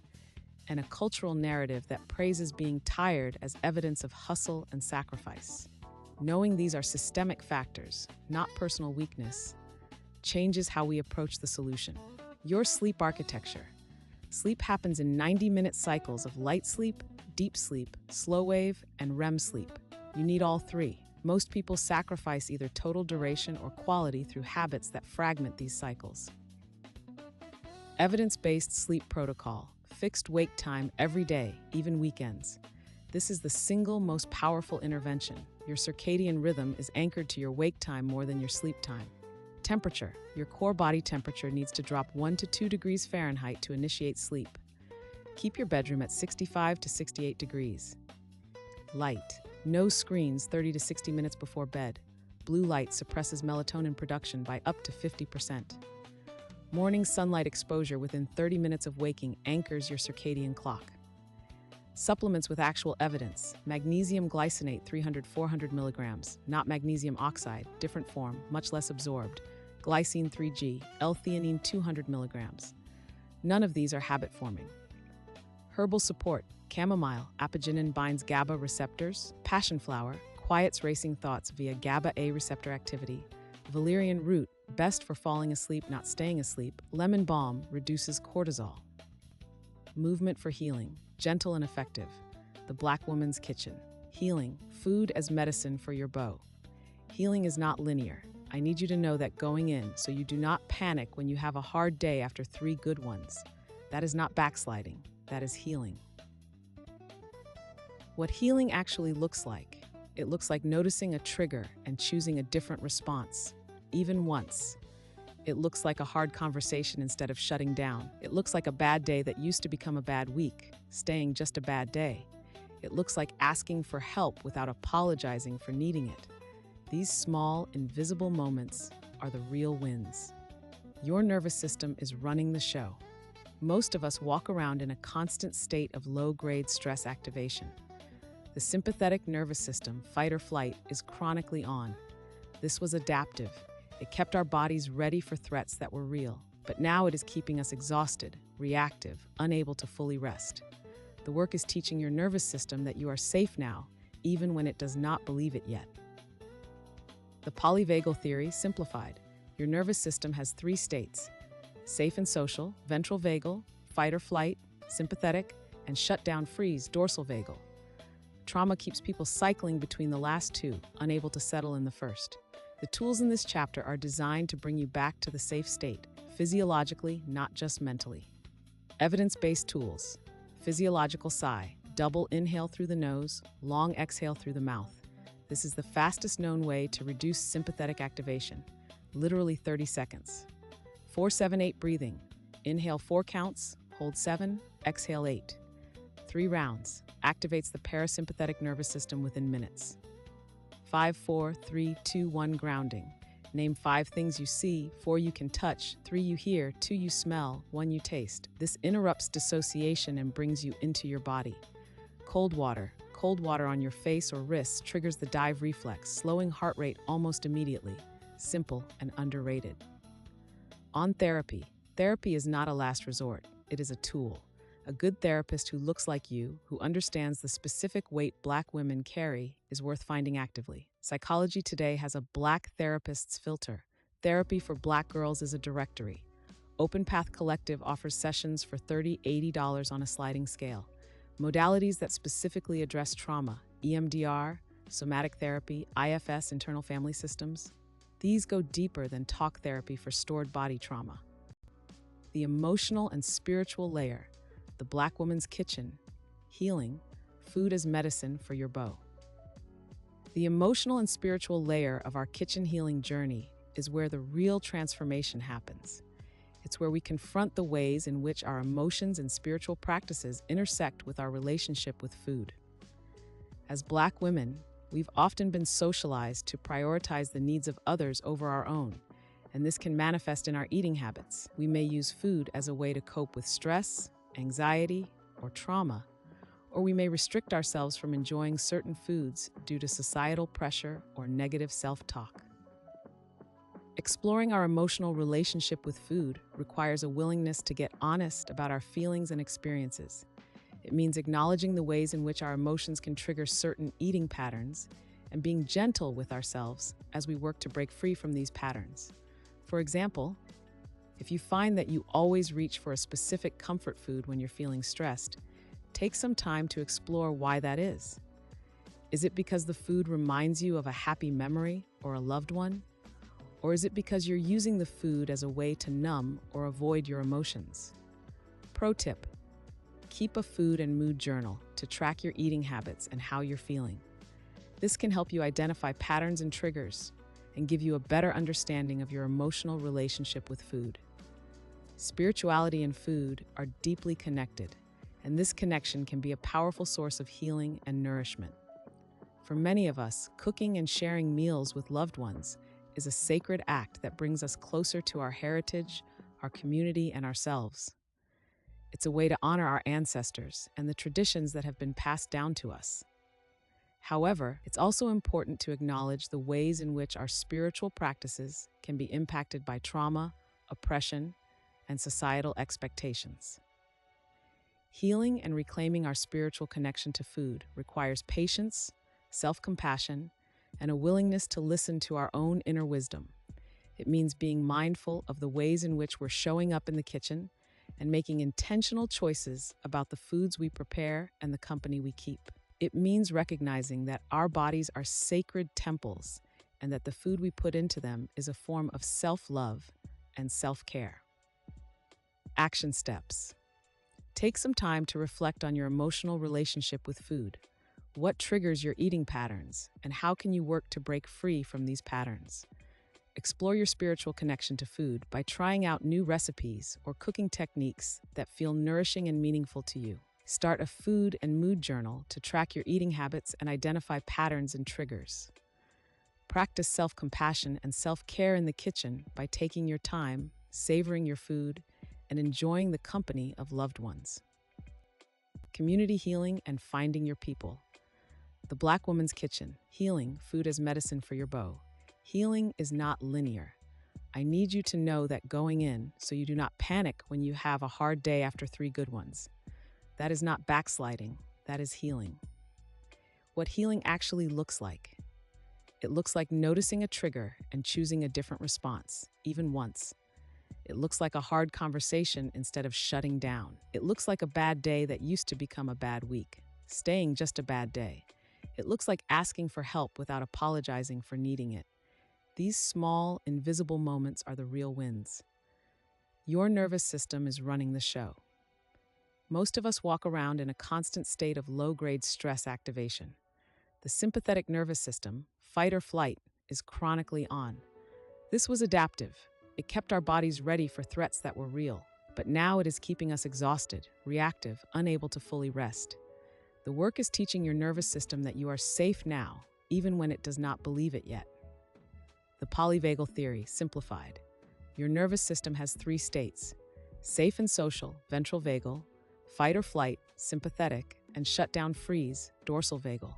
and a cultural narrative that praises being tired as evidence of hustle and sacrifice. Knowing these are systemic factors, not personal weakness, changes how we approach the solution. Your sleep architecture. Sleep happens in 90-minute cycles of light sleep, deep sleep, slow wave, and REM sleep. You need all three. Most people sacrifice either total duration or quality through habits that fragment these cycles. Evidence-based sleep protocol. Fixed wake time every day, even weekends. This is the single most powerful intervention. Your circadian rhythm is anchored to your wake time more than your sleep time. Temperature. Your core body temperature needs to drop 1 to 2 degrees Fahrenheit to initiate sleep. Keep your bedroom at 65 to 68 degrees. Light. No screens 30 to 60 minutes before bed. Blue light suppresses melatonin production by up to 50%. Morning sunlight exposure within 30 minutes of waking anchors your circadian clock. Supplements with actual evidence. Magnesium glycinate 300-400 milligrams, not magnesium oxide, different form, much less absorbed. Glycine 3G, L-theanine 200 milligrams. None of these are habit-forming. Herbal support. Chamomile, apigenin binds GABA receptors. Passion flower, quiets racing thoughts via GABA-A receptor activity. Valerian root, best for falling asleep, not staying asleep. Lemon balm reduces cortisol. Movement for healing, gentle and effective. The Black Woman's Kitchen. Healing, food as medicine for your bow. Healing is not linear. I need you to know that going in, so you do not panic when you have a hard day after 3 good ones. That is not backsliding, that is healing. What healing actually looks like. It looks like noticing a trigger and choosing a different response, even once. It looks like a hard conversation instead of shutting down. It looks like a bad day that used to become a bad week, staying just a bad day. It looks like asking for help without apologizing for needing it. These small, invisible moments are the real wins. Your nervous system is running the show. Most of us walk around in a constant state of low-grade stress activation. The sympathetic nervous system, fight or flight, is chronically on. This was adaptive. It kept our bodies ready for threats that were real. but now it is keeping us exhausted, reactive, unable to fully rest. The work is teaching your nervous system that you are safe now, even when it does not believe it yet. The polyvagal theory simplified. Your nervous system has 3 states: safe and social, ventral vagal, fight or flight, sympathetic, and shutdown freeze, dorsal vagal. Trauma keeps people cycling between the last 2, unable to settle in the first. The tools in this chapter are designed to bring you back to the safe state, physiologically, not just mentally. Evidence-based tools. Physiological sigh. Double inhale through the nose, long exhale through the mouth. This is the fastest known way to reduce sympathetic activation, literally 30 seconds. 4-7-8 breathing. Inhale 4 counts, hold 7, exhale 8. 3 rounds. Activates the parasympathetic nervous system within minutes. 5-4-3-2-1 grounding. Name 5 things you see, 4 you can touch, 3 you hear, 2 you smell, 1 you taste. This interrupts dissociation and brings you into your body. Cold water. Cold water on your face or wrists triggers the dive reflex, slowing heart rate almost immediately. Simple and underrated. On therapy. Therapy is not a last resort. It is a tool. A good therapist who looks like you, who understands the specific weight Black women carry, is worth finding actively. Psychology Today has a Black therapists filter. Therapy for Black girls is a directory. Open Path Collective offers sessions for $30-$80 on a sliding scale. Modalities that specifically address trauma: EMDR, somatic therapy, IFS, internal family systems. These go deeper than talk therapy for stored body trauma. The emotional and spiritual layer. The Black woman's kitchen. Healing. Food as medicine for your bow. The emotional and spiritual layer of our kitchen healing journey is where the real transformation happens. It's where we confront the ways in which our emotions and spiritual practices intersect with our relationship with food. As Black women, we've often been socialized to prioritize the needs of others over our own, and this can manifest in our eating habits. We may use food as a way to cope with stress, anxiety, or trauma, or we may restrict ourselves from enjoying certain foods due to societal pressure or negative self-talk. Exploring our emotional relationship with food requires a willingness to get honest about our feelings and experiences. It means acknowledging the ways in which our emotions can trigger certain eating patterns and being gentle with ourselves as we work to break free from these patterns. For example, if you find that you always reach for a specific comfort food when you're feeling stressed, take some time to explore why that is. Is it because the food reminds you of a happy memory or a loved one? Or is it because you're using the food as a way to numb or avoid your emotions? Pro tip: keep a food and mood journal to track your eating habits and how you're feeling. This can help you identify patterns and triggers and give you a better understanding of your emotional relationship with food. Spirituality and food are deeply connected, and this connection can be a powerful source of healing and nourishment. For many of us, cooking and sharing meals with loved ones is a sacred act that brings us closer to our heritage, our community, and ourselves. It's a way to honor our ancestors and the traditions that have been passed down to us. However, it's also important to acknowledge the ways in which our spiritual practices can be impacted by trauma, oppression, and societal expectations. Healing and reclaiming our spiritual connection to food requires patience, self-compassion, and a willingness to listen to our own inner wisdom. It means being mindful of the ways in which we're showing up in the kitchen and making intentional choices about the foods we prepare and the company we keep. It means recognizing that our bodies are sacred temples and that the food we put into them is a form of self-love and self-care. Action steps. Take some time to reflect on your emotional relationship with food. What triggers your eating patterns, and how can you work to break free from these patterns? Explore your spiritual connection to food by trying out new recipes or cooking techniques that feel nourishing and meaningful to you. Start a food and mood journal to track your eating habits and identify patterns and triggers. Practice self-compassion and self-care in the kitchen by taking your time, savoring your food, and enjoying the company of loved ones. Community healing and finding your people. The Black woman's kitchen. Healing, food as medicine for your bow. Healing is not linear. I need you to know that going in so you do not panic when you have a hard day after 3 good ones. That is not backsliding, that is healing. What healing actually looks like. It looks like noticing a trigger and choosing a different response, even once. It looks like a hard conversation instead of shutting down. It looks like a bad day that used to become a bad week, staying just a bad day. It looks like asking for help without apologizing for needing it. These small, invisible moments are the real wins. Your nervous system is running the show. Most of us walk around in a constant state of low-grade stress activation. The sympathetic nervous system, fight or flight, is chronically on. This was adaptive. It kept our bodies ready for threats that were real, but now it is keeping us exhausted, reactive, unable to fully rest. The work is teaching your nervous system that you are safe now, even when it does not believe it yet. The polyvagal theory, simplified. Your nervous system has 3 states: safe and social, ventral vagal; fight or flight, sympathetic; and shut down freeze, dorsal vagal.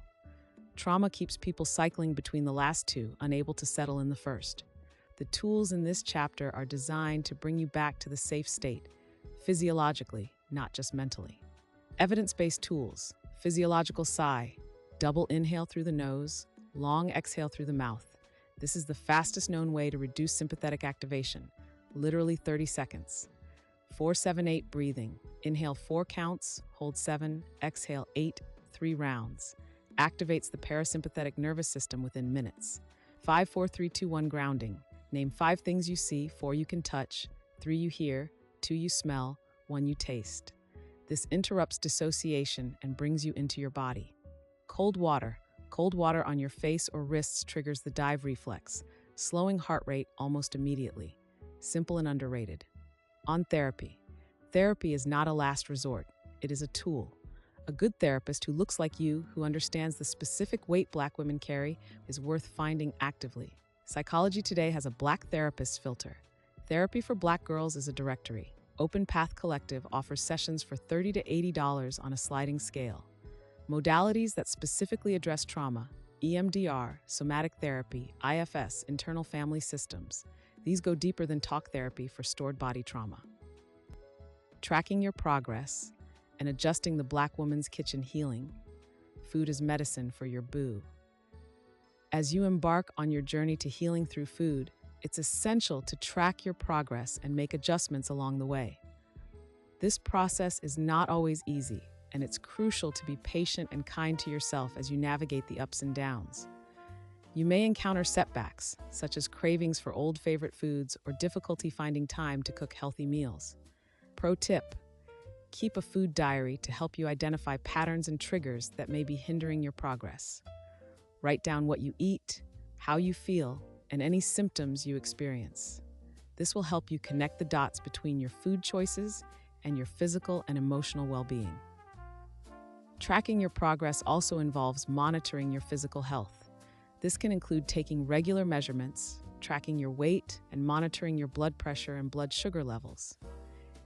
Trauma keeps people cycling between the last 2, unable to settle in the first. The tools in this chapter are designed to bring you back to the safe state, physiologically, not just mentally. Evidence-based tools: physiological sigh, double inhale through the nose, long exhale through the mouth. This is the fastest known way to reduce sympathetic activation, literally 30 seconds. 4-7-8 breathing. Inhale 4 counts, hold 7, exhale 8, 3 rounds. Activates the parasympathetic nervous system within minutes. 5-4-3-2-1 grounding. Name 5 things you see, 4 you can touch, 3 you hear, 2 you smell, 1 you taste. This interrupts dissociation and brings you into your body. Cold water. Cold water on your face or wrists triggers the dive reflex, slowing heart rate almost immediately. Simple and underrated. On therapy. Therapy is not a last resort. It is a tool. A good therapist who looks like you, who understands the specific weight Black women carry, is worth finding actively. Psychology Today has a Black therapist filter. Therapy for Black girls is a directory. Open Path Collective offers sessions for $30 to $80 on a sliding scale. Modalities that specifically address trauma: EMDR, somatic therapy, IFS, internal family systems. These go deeper than talk therapy for stored body trauma. Tracking your progress and adjusting the Black woman's kitchen healing. Food is medicine for your boo. As you embark on your journey to healing through food, it's essential to track your progress and make adjustments along the way. This process is not always easy, and it's crucial to be patient and kind to yourself as you navigate the ups and downs. You may encounter setbacks, such as cravings for old favorite foods or difficulty finding time to cook healthy meals. Pro tip: keep a food diary to help you identify patterns and triggers that may be hindering your progress. Write down what you eat, how you feel, and any symptoms you experience. This will help you connect the dots between your food choices and your physical and emotional well-being. Tracking your progress also involves monitoring your physical health. This can include taking regular measurements, tracking your weight, and monitoring your blood pressure and blood sugar levels.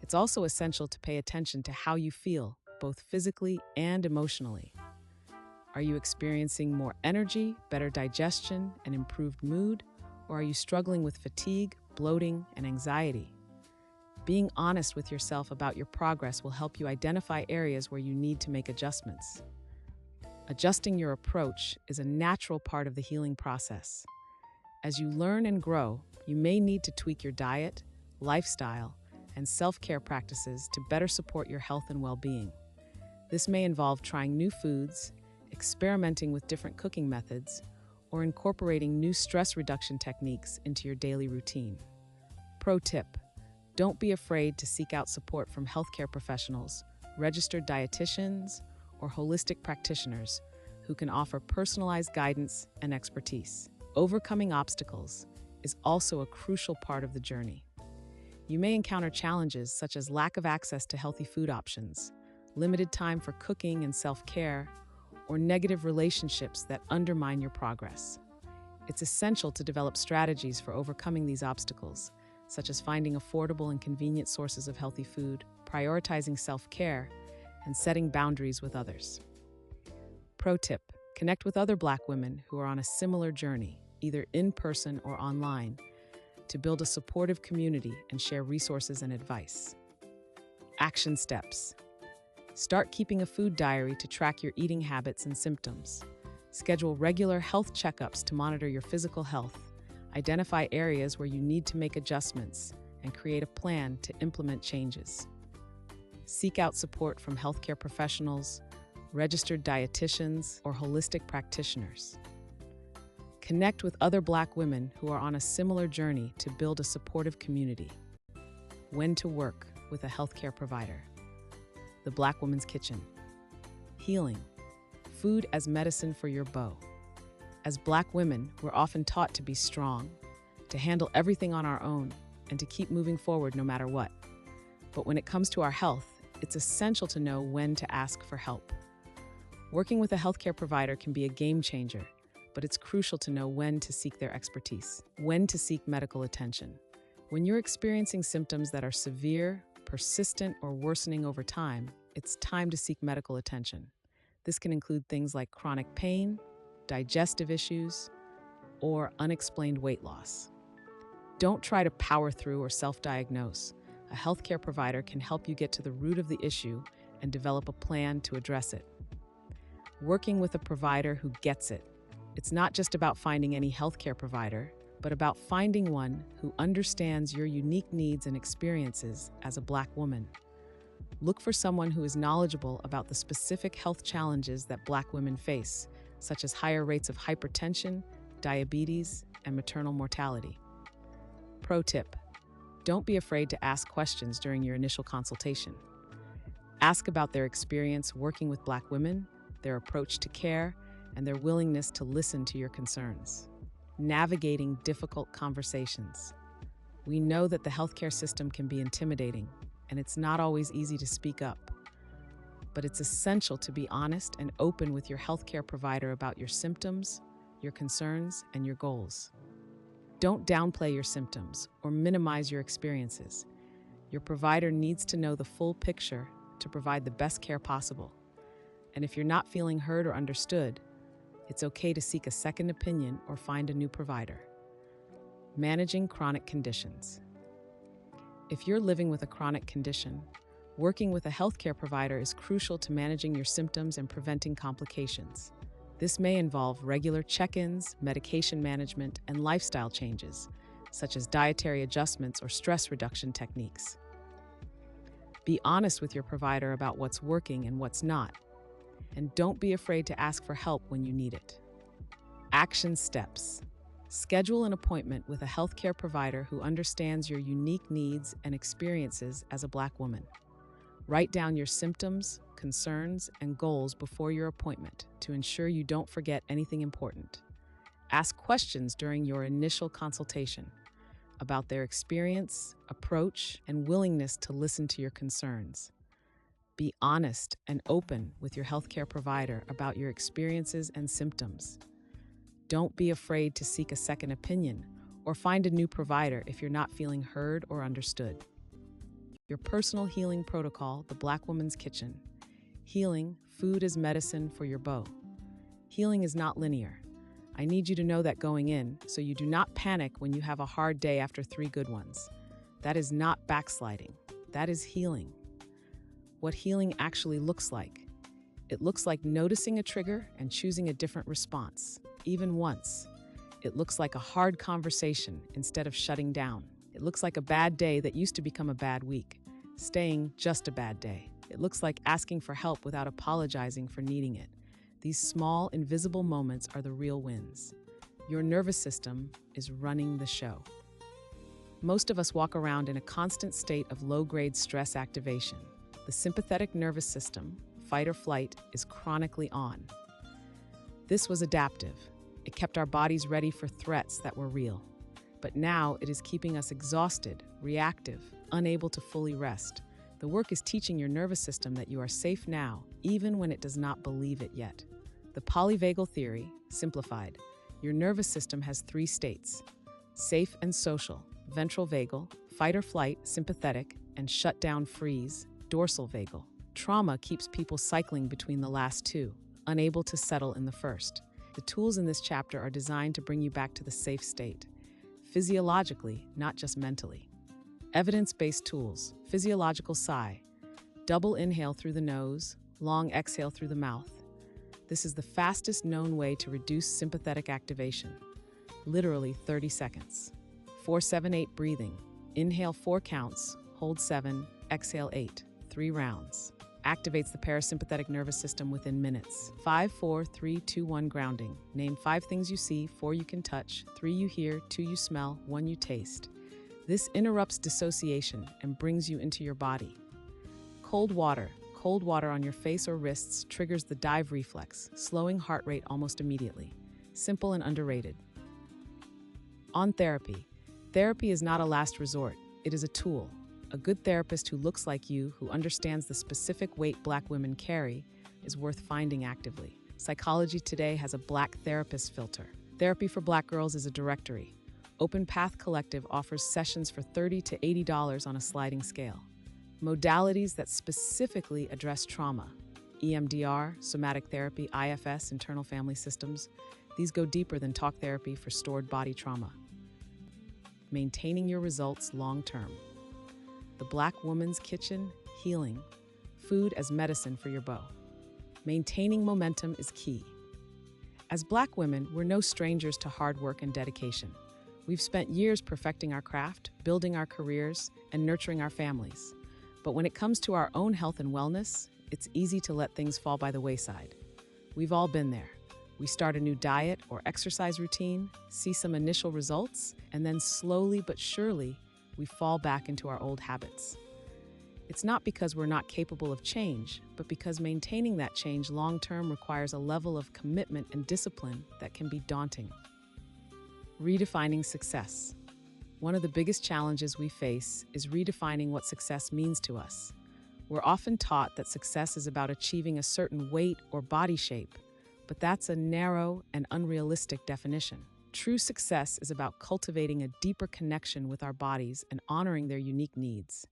It's also essential to pay attention to how you feel, both physically and emotionally. Are you experiencing more energy, better digestion, and improved mood? Or are you struggling with fatigue, bloating, and anxiety? Being honest with yourself about your progress will help you identify areas where you need to make adjustments. Adjusting your approach is a natural part of the healing process. As you learn and grow, you may need to tweak your diet, lifestyle, and self-care practices to better support your health and well-being. This may involve trying new foods, experimenting with different cooking methods, or incorporating new stress reduction techniques into your daily routine. Pro tip: don't be afraid to seek out support from healthcare professionals, registered dietitians, or holistic practitioners who can offer personalized guidance and expertise. Overcoming obstacles is also a crucial part of the journey. You may encounter challenges such as lack of access to healthy food options, limited time for cooking and self-care, or negative relationships that undermine your progress. It's essential to develop strategies for overcoming these obstacles, such as finding affordable and convenient sources of healthy food, prioritizing self-care, and setting boundaries with others. Pro tip: connect with other Black women who are on a similar journey, either in person or online. to build a supportive community and share resources and advice. Action steps. Start keeping a food diary to track your eating habits and symptoms. Schedule regular health checkups to monitor your physical health. Identify areas where you need to make adjustments and create a plan to implement changes. Seek out support from healthcare professionals, registered dietitians, or holistic practitioners. Connect with other Black women who are on a similar journey to build a supportive community. When to work with a healthcare provider. The Black Woman's Kitchen. Healing. Food as medicine for your bow. As Black women, we're often taught to be strong, to handle everything on our own, and to keep moving forward no matter what. But when it comes to our health, it's essential to know when to ask for help. Working with a healthcare provider can be a game changer, but it's crucial to know when to seek their expertise, when to seek medical attention. When you're experiencing symptoms that are severe, persistent, or worsening over time, it's time to seek medical attention. This can include things like chronic pain, digestive issues, or unexplained weight loss. Don't try to power through or self-diagnose. A healthcare provider can help you get to the root of the issue and develop a plan to address it. Working with a provider who gets it. It's not just about finding any healthcare provider, but about finding one who understands your unique needs and experiences as a Black woman. Look for someone who is knowledgeable about the specific health challenges that Black women face, such as higher rates of hypertension, diabetes, and maternal mortality. Pro tip: don't be afraid to ask questions during your initial consultation. Ask about their experience working with Black women, their approach to care, and their willingness to listen to your concerns. Navigating difficult conversations. We know that the healthcare system can be intimidating, and it's not always easy to speak up. But it's essential to be honest and open with your healthcare provider about your symptoms, your concerns, and your goals. Don't downplay your symptoms or minimize your experiences. Your provider needs to know the full picture to provide the best care possible. And if you're not feeling heard or understood, it's okay to seek a second opinion or find a new provider. Managing chronic conditions. If you're living with a chronic condition, working with a healthcare provider is crucial to managing your symptoms and preventing complications. This may involve regular check-ins, medication management, and lifestyle changes, such as dietary adjustments or stress reduction techniques. Be honest with your provider about what's working and what's not, and don't be afraid to ask for help when you need it. Action steps. Schedule an appointment with a healthcare provider who understands your unique needs and experiences as a Black woman. Write down your symptoms, concerns, and goals before your appointment to ensure you don't forget anything important. Ask questions during your initial consultation about their experience, approach, and willingness to listen to your concerns. Be honest and open with your healthcare provider about your experiences and symptoms. Don't be afraid to seek a second opinion or find a new provider if you're not feeling heard or understood. Your personal healing protocol, the Black Woman's Kitchen. Healing, food as medicine for your bow. Healing is not linear. I need you to know that going in, so you do not panic when you have a hard day after 3 good ones. That is not backsliding. That is healing. What healing actually looks like. It looks like noticing a trigger and choosing a different response, even once. It looks like a hard conversation instead of shutting down. It looks like a bad day that used to become a bad week, staying just a bad day. It looks like asking for help without apologizing for needing it. These small, invisible moments are the real wins. Your nervous system is running the show. Most of us walk around in a constant state of low-grade stress activation. The sympathetic nervous system, fight or flight, is chronically on. This was adaptive. It kept our bodies ready for threats that were real. But now it is keeping us exhausted, reactive, unable to fully rest. The work is teaching your nervous system that you are safe now, even when it does not believe it yet. The polyvagal theory, simplified. Your nervous system has 3 states: safe and social, ventral vagal, fight or flight, sympathetic, and shut down freeze, dorsal vagal. Trauma keeps people cycling between the last 2, unable to settle in the first. The tools in this chapter are designed to bring you back to the safe state. physiologically, not just mentally. Evidence-based tools, physiological sigh, double inhale through the nose, long exhale through the mouth. This is the fastest known way to reduce sympathetic activation, literally 30 seconds. 4-7-8 breathing, inhale 4 counts, hold 7, exhale 8, 3 rounds. Activates the parasympathetic nervous system within minutes. 5-4-3-2-1 grounding. Name 5 things you see, 4 you can touch, 3 you hear, 2 you smell, 1 you taste. This interrupts dissociation and brings you into your body. Cold water. Cold water on your face or wrists triggers the dive reflex, slowing heart rate almost immediately. Simple and underrated. On therapy. Therapy is not a last resort. It is a tool. A good therapist who looks like you, who understands the specific weight Black women carry, is worth finding actively. Psychology Today has a Black therapist filter. Therapy for Black Girls is a directory. Open Path Collective offers sessions for $30 to $80 on a sliding scale. Modalities that specifically address trauma. EMDR, somatic therapy, IFS, internal family systems. These go deeper than talk therapy for stored body trauma. Maintaining your results long-term. The Black Woman's Kitchen, healing. Food as medicine for your bow. Maintaining momentum is key. As Black women, we're no strangers to hard work and dedication. We've spent years perfecting our craft, building our careers, and nurturing our families. But when it comes to our own health and wellness, it's easy to let things fall by the wayside. We've all been there. We start a new diet or exercise routine, see some initial results, and then slowly but surely, we fall back into our old habits. It's not because we're not capable of change, but because maintaining that change long-term requires a level of commitment and discipline that can be daunting. Redefining success. One of the biggest challenges we face is redefining what success means to us. We're often taught that success is about achieving a certain weight or body shape, but that's a narrow and unrealistic definition. True success is about cultivating a deeper connection with our bodies and honoring their unique needs.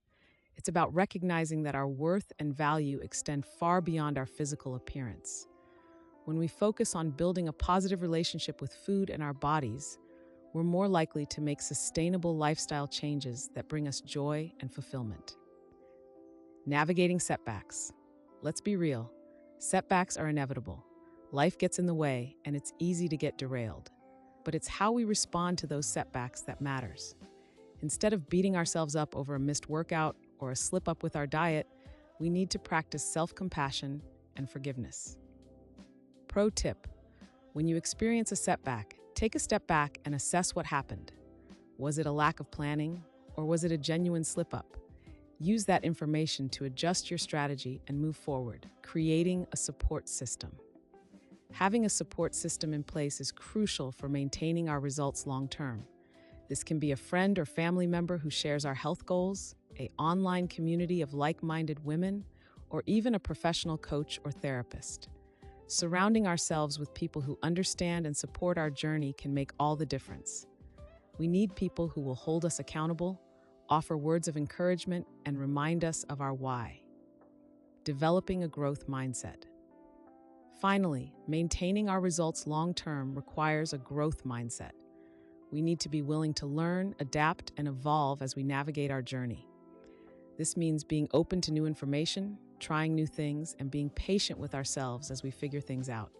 It's about recognizing that our worth and value extend far beyond our physical appearance. When we focus on building a positive relationship with food and our bodies, we're more likely to make sustainable lifestyle changes that bring us joy and fulfillment. Navigating setbacks. Let's be real. Setbacks are inevitable. Life gets in the way, and it's easy to get derailed. But it's how we respond to those setbacks that matters. Instead of beating ourselves up over a missed workout or a slip-up with our diet, we need to practice self-compassion and forgiveness. Pro tip: when you experience a setback, take a step back and assess what happened. Was it a lack of planning, or was it a genuine slip-up? Use that information to adjust your strategy and move forward, creating a support system. Having a support system in place is crucial for maintaining our results long-term. This can be a friend or family member who shares our health goals, an online community of like-minded women, or even a professional coach or therapist. Surrounding ourselves with people who understand and support our journey can make all the difference. We need people who will hold us accountable, offer words of encouragement, and remind us of our why. Developing a growth mindset. Finally, maintaining our results long-term requires a growth mindset. We need to be willing to learn, adapt, and evolve as we navigate our journey. This means being open to new information, trying new things, and being patient with ourselves as we figure things out.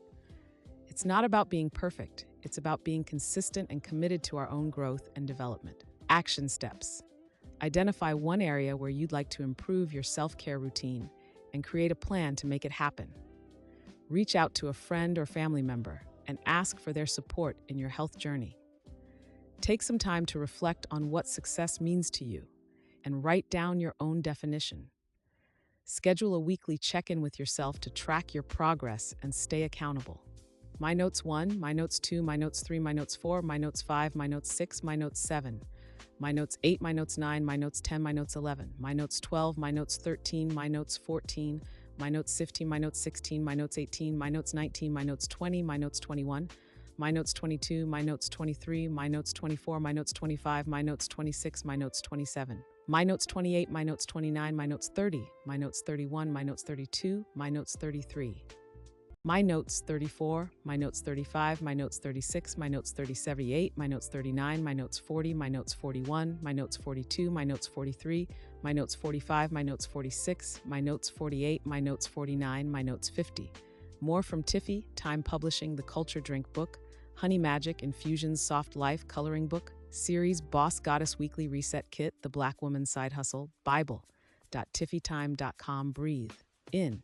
It's not about being perfect. It's about being consistent and committed to our own growth and development. Action steps. Identify one area where you'd like to improve your self-care routine and create a plan to make it happen. Reach out to a friend or family member and ask for their support in your health journey. Take some time to reflect on what success means to you and write down your own definition. Schedule a weekly check-in with yourself to track your progress and stay accountable. My Notes 1, My Notes 2, My Notes 3, My Notes 4, My Notes 5, My Notes 6, My Notes 7, My Notes 8, My Notes 9, My Notes 10, My Notes 11, My Notes 12, My Notes 13, My Notes 14, My Notes 15, My Notes 16, My Notes 18, My Notes 19, My Notes 20, My Notes 21, My Notes 22, My Notes 23, My Notes 24, My Notes 25, My Notes 26, My Notes 27, My Notes 28, My Notes 29, My Notes 30, My Notes 31, My Notes 32, My Notes 33. My notes 34, my notes 35, my notes 36, my notes 38, my notes 39, my notes 40, my notes 41, my notes 42, my notes 43, my notes 45, my notes 46, my notes 48, my notes 49, my notes 50. More from Tiffy, Time Publishing, The Culture Drink Book, Honey Magic Infusions Soft Life Coloring Book, Series Boss Goddess Weekly Reset Kit, The Black Woman's Side Hustle, Bible.tiffytime.com. Breathe in.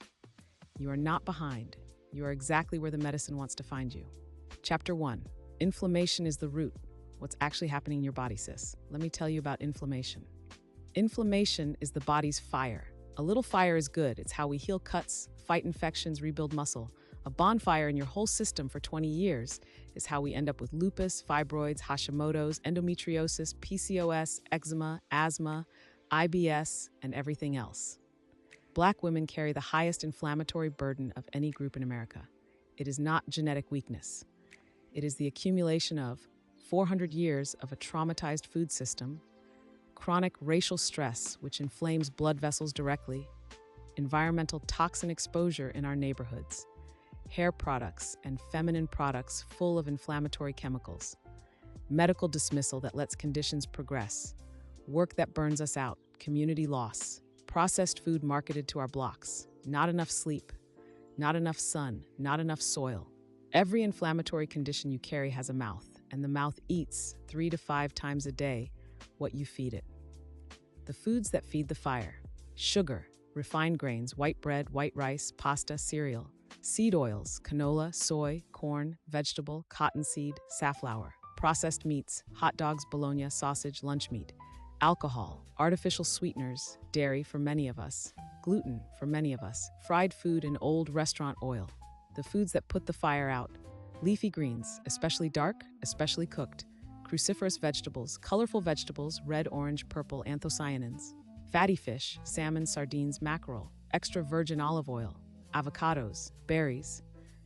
You are not behind. You are exactly where the medicine wants to find you. Chapter 1. Inflammation is the root. What's actually happening in your body, sis? Let me tell you about inflammation. Inflammation is the body's fire. A little fire is good. It's how we heal cuts, fight infections, rebuild muscle. A bonfire in your whole system for 20 years is how we end up with lupus, fibroids, Hashimoto's, endometriosis, PCOS, eczema, asthma, IBS, and everything else. Black women carry the highest inflammatory burden of any group in America. It is not genetic weakness. It is the accumulation of 400 years of a traumatized food system, chronic racial stress, which inflames blood vessels directly, environmental toxin exposure in our neighborhoods, hair products and feminine products full of inflammatory chemicals, medical dismissal that lets conditions progress, work that burns us out, community loss, processed food marketed to our blocks, not enough sleep, not enough sun, not enough soil. Every inflammatory condition you carry has a mouth, and the mouth eats 3 to 5 times a day what you feed it. The foods that feed the fire: sugar, refined grains, white bread, white rice, pasta, cereal, seed oils, canola, soy, corn, vegetable, cottonseed, safflower, processed meats, hot dogs, bologna, sausage, lunch meat, alcohol, artificial sweeteners, dairy for many of us, gluten for many of us, fried food and old restaurant oil. The foods that put the fire out: leafy greens, especially dark, especially cooked, cruciferous vegetables, colorful vegetables, red, orange, purple, anthocyanins, fatty fish, salmon, sardines, mackerel, extra virgin olive oil, avocados, berries,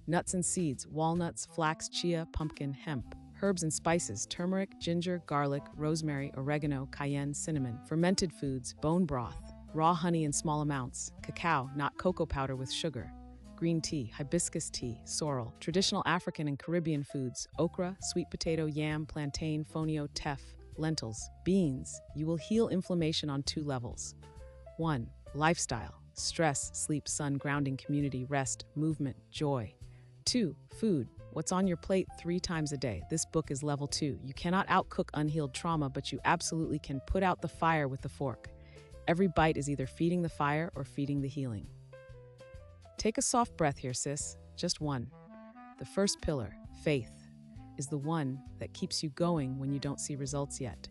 nuts and seeds, walnuts, flax, chia, pumpkin, hemp, herbs and spices, turmeric, ginger, garlic, rosemary, oregano, cayenne, cinnamon, fermented foods, bone broth, raw honey in small amounts, cacao, not cocoa powder with sugar, green tea, hibiscus tea, sorrel, traditional African and Caribbean foods, okra, sweet potato, yam, plantain, fonio, teff, lentils, beans. You will heal inflammation on 2 levels. 1. Lifestyle: stress, sleep, sun, grounding, community, rest, movement, joy. 2. Food: what's on your plate 3 times a day. This book is level 2. You cannot outcook unhealed trauma, but you absolutely can put out the fire with the fork. Every bite is either feeding the fire or feeding the healing. Take a soft breath here, sis. Just one. The first pillar, faith, is the one that keeps you going when you don't see results yet.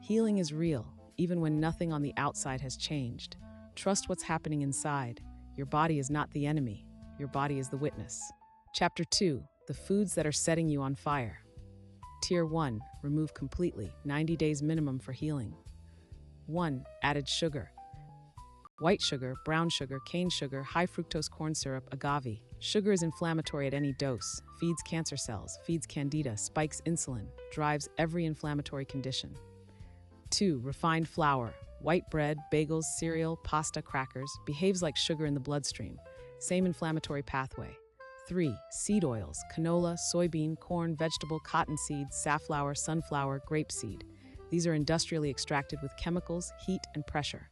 Healing is real, even when nothing on the outside has changed. Trust what's happening inside. Your body is not the enemy. Your body is the witness. Chapter 2. The foods that are setting you on fire. Tier 1. Remove completely. 90 days minimum for healing. 1. Added sugar. White sugar, brown sugar, cane sugar, high fructose corn syrup, agave. Sugar is inflammatory at any dose, feeds cancer cells, feeds candida, spikes insulin, drives every inflammatory condition. 2. Refined flour. White bread, bagels, cereal, pasta, crackers, behaves like sugar in the bloodstream. Same inflammatory pathway. 3. Seed oils: canola, soybean, corn, vegetable, cottonseed, safflower, sunflower, grapeseed. These are industrially extracted with chemicals, heat, and pressure.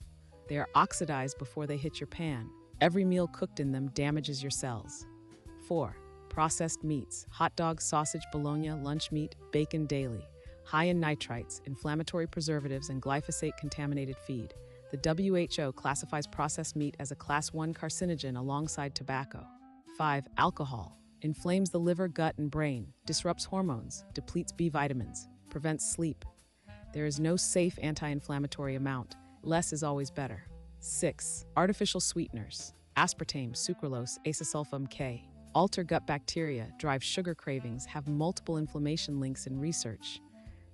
They are oxidized before they hit your pan. Every meal cooked in them damages your cells. 4. Processed meats: hot dogs, sausage, bologna, lunch meat, bacon daily. High in nitrites, inflammatory preservatives, and glyphosate-contaminated feed. The WHO classifies processed meat as a Class 1 carcinogen alongside tobacco. 5. Alcohol. Inflames the liver, gut, and brain, disrupts hormones, depletes B vitamins, prevents sleep. There is no safe anti-inflammatory amount. Less is always better. 6. Artificial sweeteners: aspartame, sucralose, acesulfame K. Alter gut bacteria, drive sugar cravings, have multiple inflammation links in research.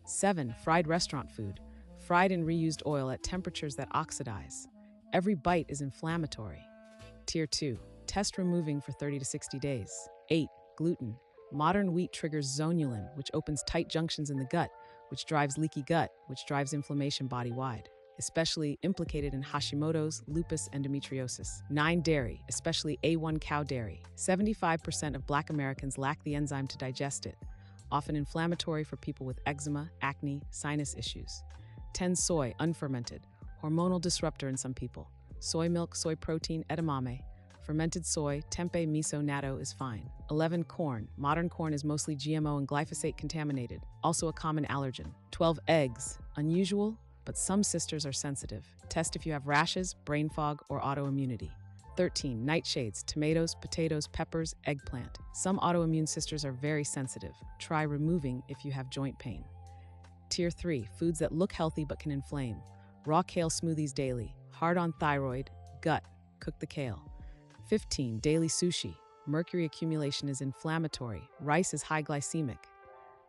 7. Fried restaurant food. Fried in reused oil at temperatures that oxidize. Every bite is inflammatory. Tier 2. Test removing for 30 to 60 days. 8. Gluten. Modern wheat triggers zonulin, which opens tight junctions in the gut, which drives leaky gut, which drives inflammation body-wide. especially implicated in Hashimoto's, lupus, endometriosis. 9. Dairy, especially A1 cow dairy. 75% of Black Americans lack the enzyme to digest it, often inflammatory for people with eczema, acne, sinus issues. 10. Soy, unfermented, hormonal disruptor in some people. Soy milk, soy protein, edamame. Fermented soy, tempeh, miso, natto is fine. 11. Corn. Modern corn is mostly GMO and glyphosate contaminated, also a common allergen. 12. Eggs. Unusual, but some sisters are sensitive. Test if you have rashes, brain fog, or autoimmunity. 13. Nightshades. Tomatoes, potatoes, peppers, eggplant. Some autoimmune sisters are very sensitive. Try removing if you have joint pain. Tier 3. Foods that look healthy but can inflame. Raw kale smoothies daily. Hard on thyroid, gut. Cook the kale. 15. Daily sushi. Mercury accumulation is inflammatory. Rice is high glycemic.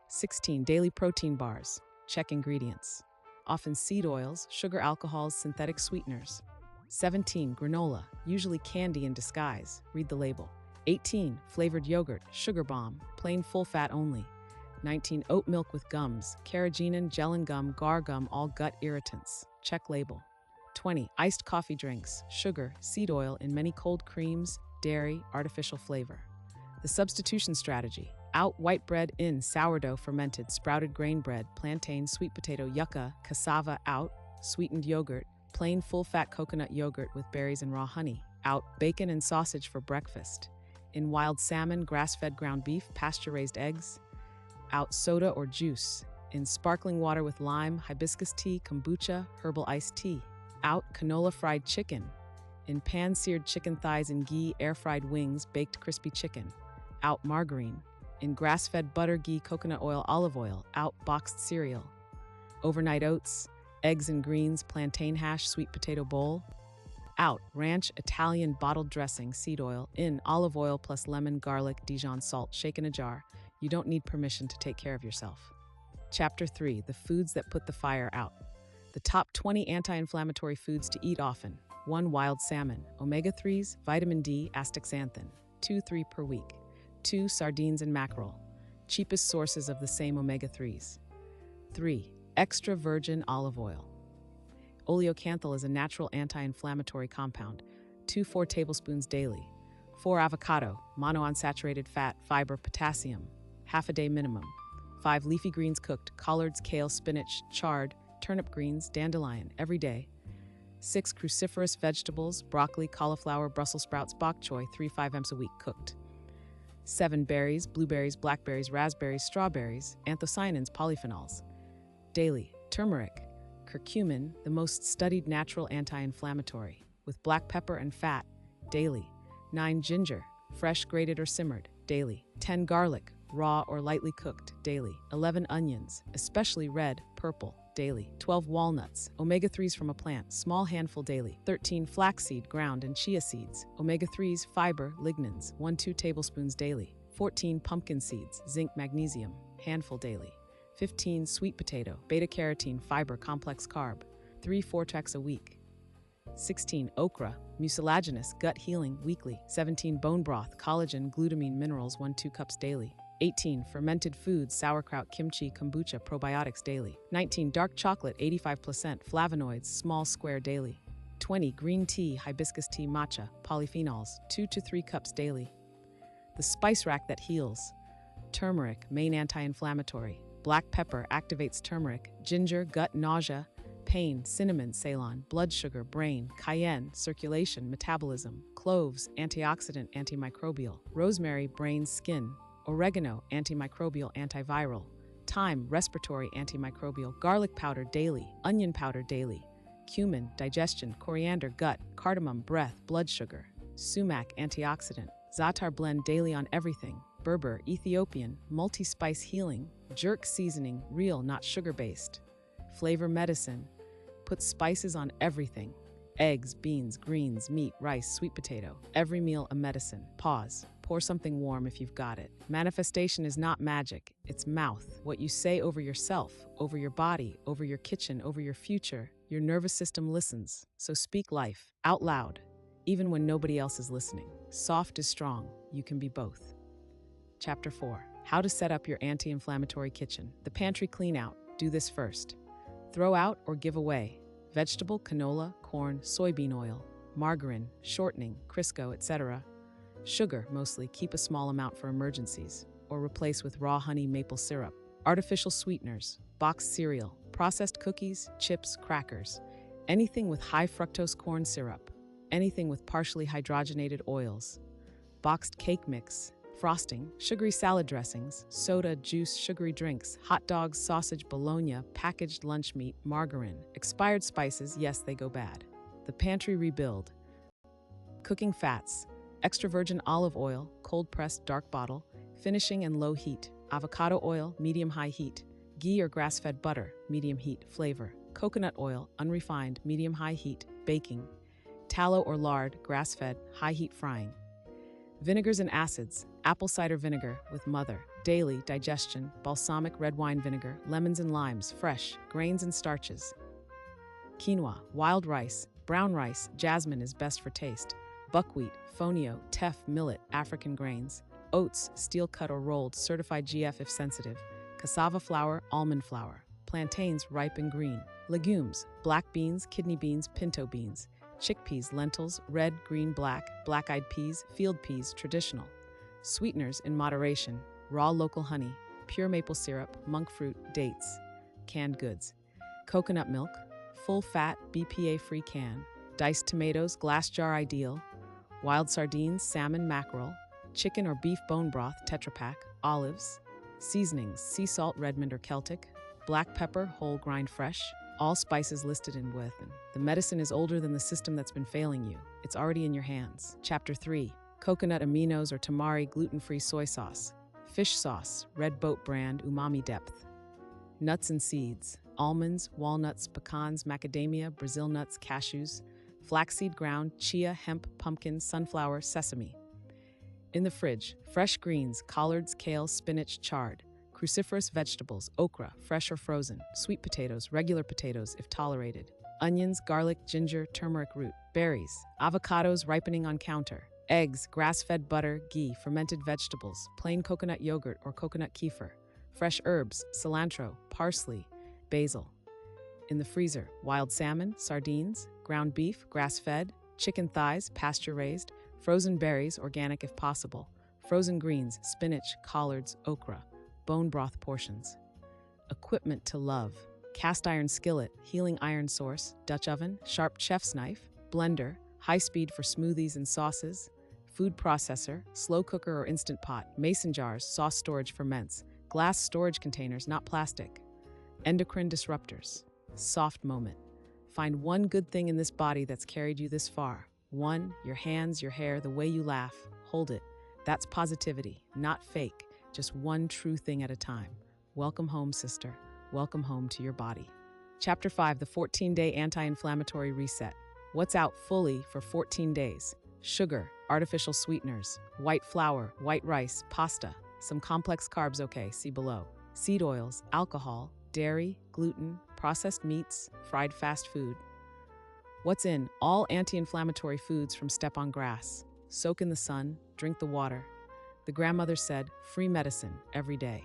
16. Daily protein bars. Check ingredients. Often seed oils, sugar alcohols, synthetic sweeteners. 17. Granola. Usually candy in disguise. Read the label. 18. Flavored yogurt. Sugar bomb. Plain full fat only. 19. Oat milk with gums. Carrageenan, gellan gum, gar gum, all gut irritants. Check label. 20. Iced coffee drinks, sugar, seed oil in many cold creams, dairy, artificial flavor. The substitution strategy. Out white bread, in sourdough, fermented, sprouted grain bread, plantain, sweet potato, yucca, cassava, out, sweetened yogurt, plain full-fat coconut yogurt with berries and raw honey. Out bacon and sausage for breakfast. In wild salmon, grass-fed ground beef, pasture-raised eggs. Out soda or juice. In sparkling water with lime, hibiscus tea, kombucha, herbal iced tea. Out canola fried chicken. In pan-seared chicken thighs and ghee, air-fried wings, baked crispy chicken. Out margarine. In grass-fed butter, ghee, coconut oil, olive oil. Out boxed cereal. Overnight oats, eggs and greens, plantain hash, sweet potato bowl. Out ranch, Italian bottled dressing, seed oil. In olive oil plus lemon, garlic, Dijon salt, shake in a jar. You don't need permission to take care of yourself. Chapter 3. The foods that put the fire out. The top 20 anti-inflammatory foods to eat often. 1. Wild salmon. Omega-3s, vitamin D, astaxanthin. 2-3 per week. 2. Sardines and mackerel. Cheapest sources of the same omega-3s. 3. Extra virgin olive oil. Oleocanthal is a natural anti-inflammatory compound. 2-4 tablespoons daily. 4. Avocado. Monounsaturated fat, fiber, potassium. Half a day minimum. 5. Leafy greens cooked. Collards, kale, spinach, chard, turnip greens, dandelion, every day. 6. Cruciferous vegetables, broccoli, cauliflower, Brussels sprouts, bok choy, 3-5 m's a week cooked. 7. Berries, blueberries, blackberries, raspberries, strawberries, anthocyanins, polyphenols. Daily. Turmeric, curcumin, the most studied natural anti-inflammatory, with black pepper and fat, daily. 9. Ginger, fresh, grated or simmered, daily. 10. Garlic, raw or lightly cooked, daily. 11. Onions, especially red, purple, daily. 12. Walnuts, omega-3s from a plant, small handful daily. 13. Flaxseed, ground, and chia seeds, omega-3s, fiber, lignans, 1-2 tablespoons daily. 14. Pumpkin seeds, zinc, magnesium, handful daily. 15. Sweet potato, beta-carotene, fiber, complex carb, 3-4 tracks a week. 16. Okra, mucilaginous, gut healing, weekly. 17. Bone broth, collagen, glutamine, minerals, 1-2 cups daily. 18. Fermented foods, sauerkraut, kimchi, kombucha, probiotics daily. 19. Dark chocolate, 85% flavonoids, small square daily. 20. Green tea, hibiscus tea, matcha, polyphenols, 2-3 cups daily. The spice rack that heals. Turmeric, main anti-inflammatory. Black pepper activates turmeric. Ginger, gut, nausea, pain. Cinnamon, Ceylon, blood sugar, brain. Cayenne, circulation, metabolism. Cloves, antioxidant, antimicrobial. Rosemary, brain, skin. Oregano, antimicrobial, antiviral. Thyme, respiratory, antimicrobial. Garlic powder daily. Onion powder daily. Cumin, digestion. Coriander, gut. Cardamom, breath, blood sugar. Sumac, antioxidant. Za'atar blend daily on everything. Berber, Ethiopian, multi-spice healing. Jerk seasoning, real, not sugar-based. Flavor medicine. Put spices on everything. Eggs, beans, greens, meat, rice, sweet potato. Every meal a medicine. Pause. Pour something warm if you've got it. Manifestation is not magic. It's mouth. What you say over yourself, over your body, over your kitchen, over your future. Your nervous system listens. So speak life, out loud, even when nobody else is listening. Soft is strong. You can be both. Chapter 4. How to set up your anti-inflammatory kitchen. The pantry clean out. Do this first. Throw out or give away. vegetable, canola, corn, soybean oil, margarine, shortening, Crisco, etc. Sugar, mostly, keep a small amount for emergencies, or replace with raw honey maple syrup. Artificial sweeteners, boxed cereal, processed cookies, chips, crackers, anything with high fructose corn syrup, anything with partially hydrogenated oils, boxed cake mix, frosting, sugary salad dressings, soda, juice, sugary drinks, hot dogs, sausage, bologna, packaged lunch meat, margarine, expired spices, yes, they go bad. The pantry rebuild. Cooking fats, extra virgin olive oil, cold-pressed dark bottle, finishing and low heat, avocado oil, medium-high heat, ghee or grass-fed butter, medium heat, flavor, coconut oil, unrefined, medium-high heat, baking, tallow or lard, grass-fed, high-heat frying. Vinegars and acids, apple cider vinegar with mother, daily, digestion, balsamic red wine vinegar, lemons and limes, fresh, grains and starches. Quinoa, wild rice, brown rice, jasmine is best for taste. Buckwheat, fonio, teff, millet, African grains. Oats, steel cut or rolled, certified GF if sensitive. Cassava flour, almond flour. Plantains, ripe and green. Legumes, black beans, kidney beans, pinto beans. Chickpeas, lentils, red, green, black-eyed peas, field peas, traditional. Sweeteners in moderation, raw local honey, pure maple syrup, monk fruit, dates. Canned goods. Coconut milk, full fat, BPA-free can. Diced tomatoes, glass jar ideal. Wild sardines, salmon, mackerel. Chicken or beef bone broth, Tetra Pak. Olives. Seasonings, sea salt, Redmond or Celtic. Black pepper, whole grind fresh. All spices listed in with. The medicine is older than the system that's been failing you. It's already in your hands. Chapter 3. Coconut aminos or tamari gluten-free soy sauce. Fish sauce, Red Boat brand, umami depth. Nuts and seeds. Almonds, walnuts, pecans, macadamia, Brazil nuts, cashews. Flaxseed ground, chia, hemp, pumpkin, sunflower, sesame. In the fridge, fresh greens, collards, kale, spinach, chard. Cruciferous vegetables, okra, fresh or frozen, sweet potatoes, regular potatoes if tolerated, onions, garlic, ginger, turmeric root, berries, avocados ripening on counter, eggs, grass-fed butter, ghee, fermented vegetables, plain coconut yogurt or coconut kefir, fresh herbs, cilantro, parsley, basil. In the freezer, wild salmon, sardines, ground beef, grass-fed, chicken thighs, pasture-raised, frozen berries, organic if possible, frozen greens, spinach, collards, okra. Bone broth portions. Equipment to love. Cast iron skillet, healing iron source, Dutch oven, sharp chef's knife, blender, high speed for smoothies and sauces, food processor, slow cooker or instant pot, mason jars, sauce storage ferments, glass storage containers, not plastic. Endocrine disruptors. Soft moment. Find one good thing in this body that's carried you this far. One, your hands, your hair, the way you laugh. Hold it. That's positivity, not fake. Just one true thing at a time. Welcome home, sister. Welcome home to your body. Chapter 5, the 14-day anti-inflammatory reset. What's out fully for 14 days? Sugar, artificial sweeteners, white flour, white rice, pasta, some complex carbs, okay, see below. Seed oils, alcohol, dairy, gluten, processed meats, fried fast food. What's in? All anti-inflammatory foods from Step on Grass. Soak in the sun, drink the water. The grandmother said, free medicine every day.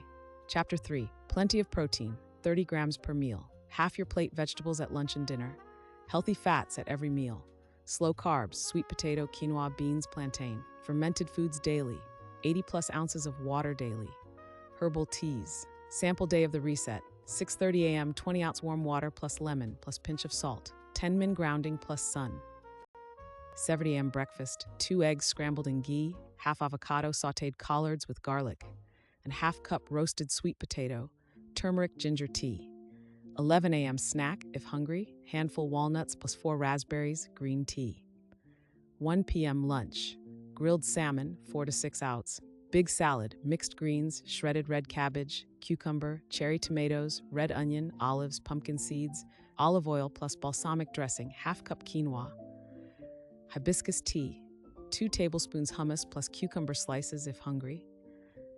Chapter 3, plenty of protein, 30 grams per meal. Half your plate vegetables at lunch and dinner. Healthy fats at every meal. Slow carbs, sweet potato, quinoa, beans, plantain. Fermented foods daily. 80 plus ounces of water daily. Herbal teas. Sample day of the reset. 6:30 a.m., 20 ounce warm water plus lemon plus pinch of salt. 10-min grounding plus sun. 7 a.m. breakfast, 2 eggs scrambled in ghee, half avocado sautéed collards with garlic, and half cup roasted sweet potato, turmeric ginger tea. 11 a.m. snack, if hungry, handful walnuts plus 4 raspberries, green tea. 1 p.m. lunch, grilled salmon, 4 to 6 ounce, big salad, mixed greens, shredded red cabbage, cucumber, cherry tomatoes, red onion, olives, pumpkin seeds, olive oil plus balsamic dressing, half cup quinoa. Hibiscus tea, 2 tablespoons hummus plus cucumber slices if hungry.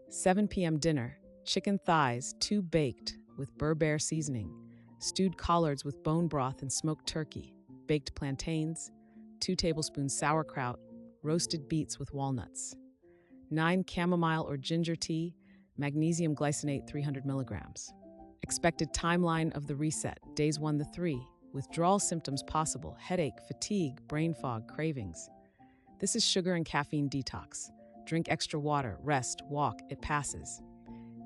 7 p.m. dinner, chicken thighs, 2 baked with Berber seasoning, stewed collards with bone broth and smoked turkey, baked plantains, 2 tablespoons sauerkraut, roasted beets with walnuts. 9 chamomile or ginger tea, magnesium glycinate 300 milligrams. Expected timeline of the reset, days 1 to 3. Withdrawal symptoms possible: headache, fatigue, brain fog, cravings. This is sugar and caffeine detox. Drink extra water, rest, walk, it passes.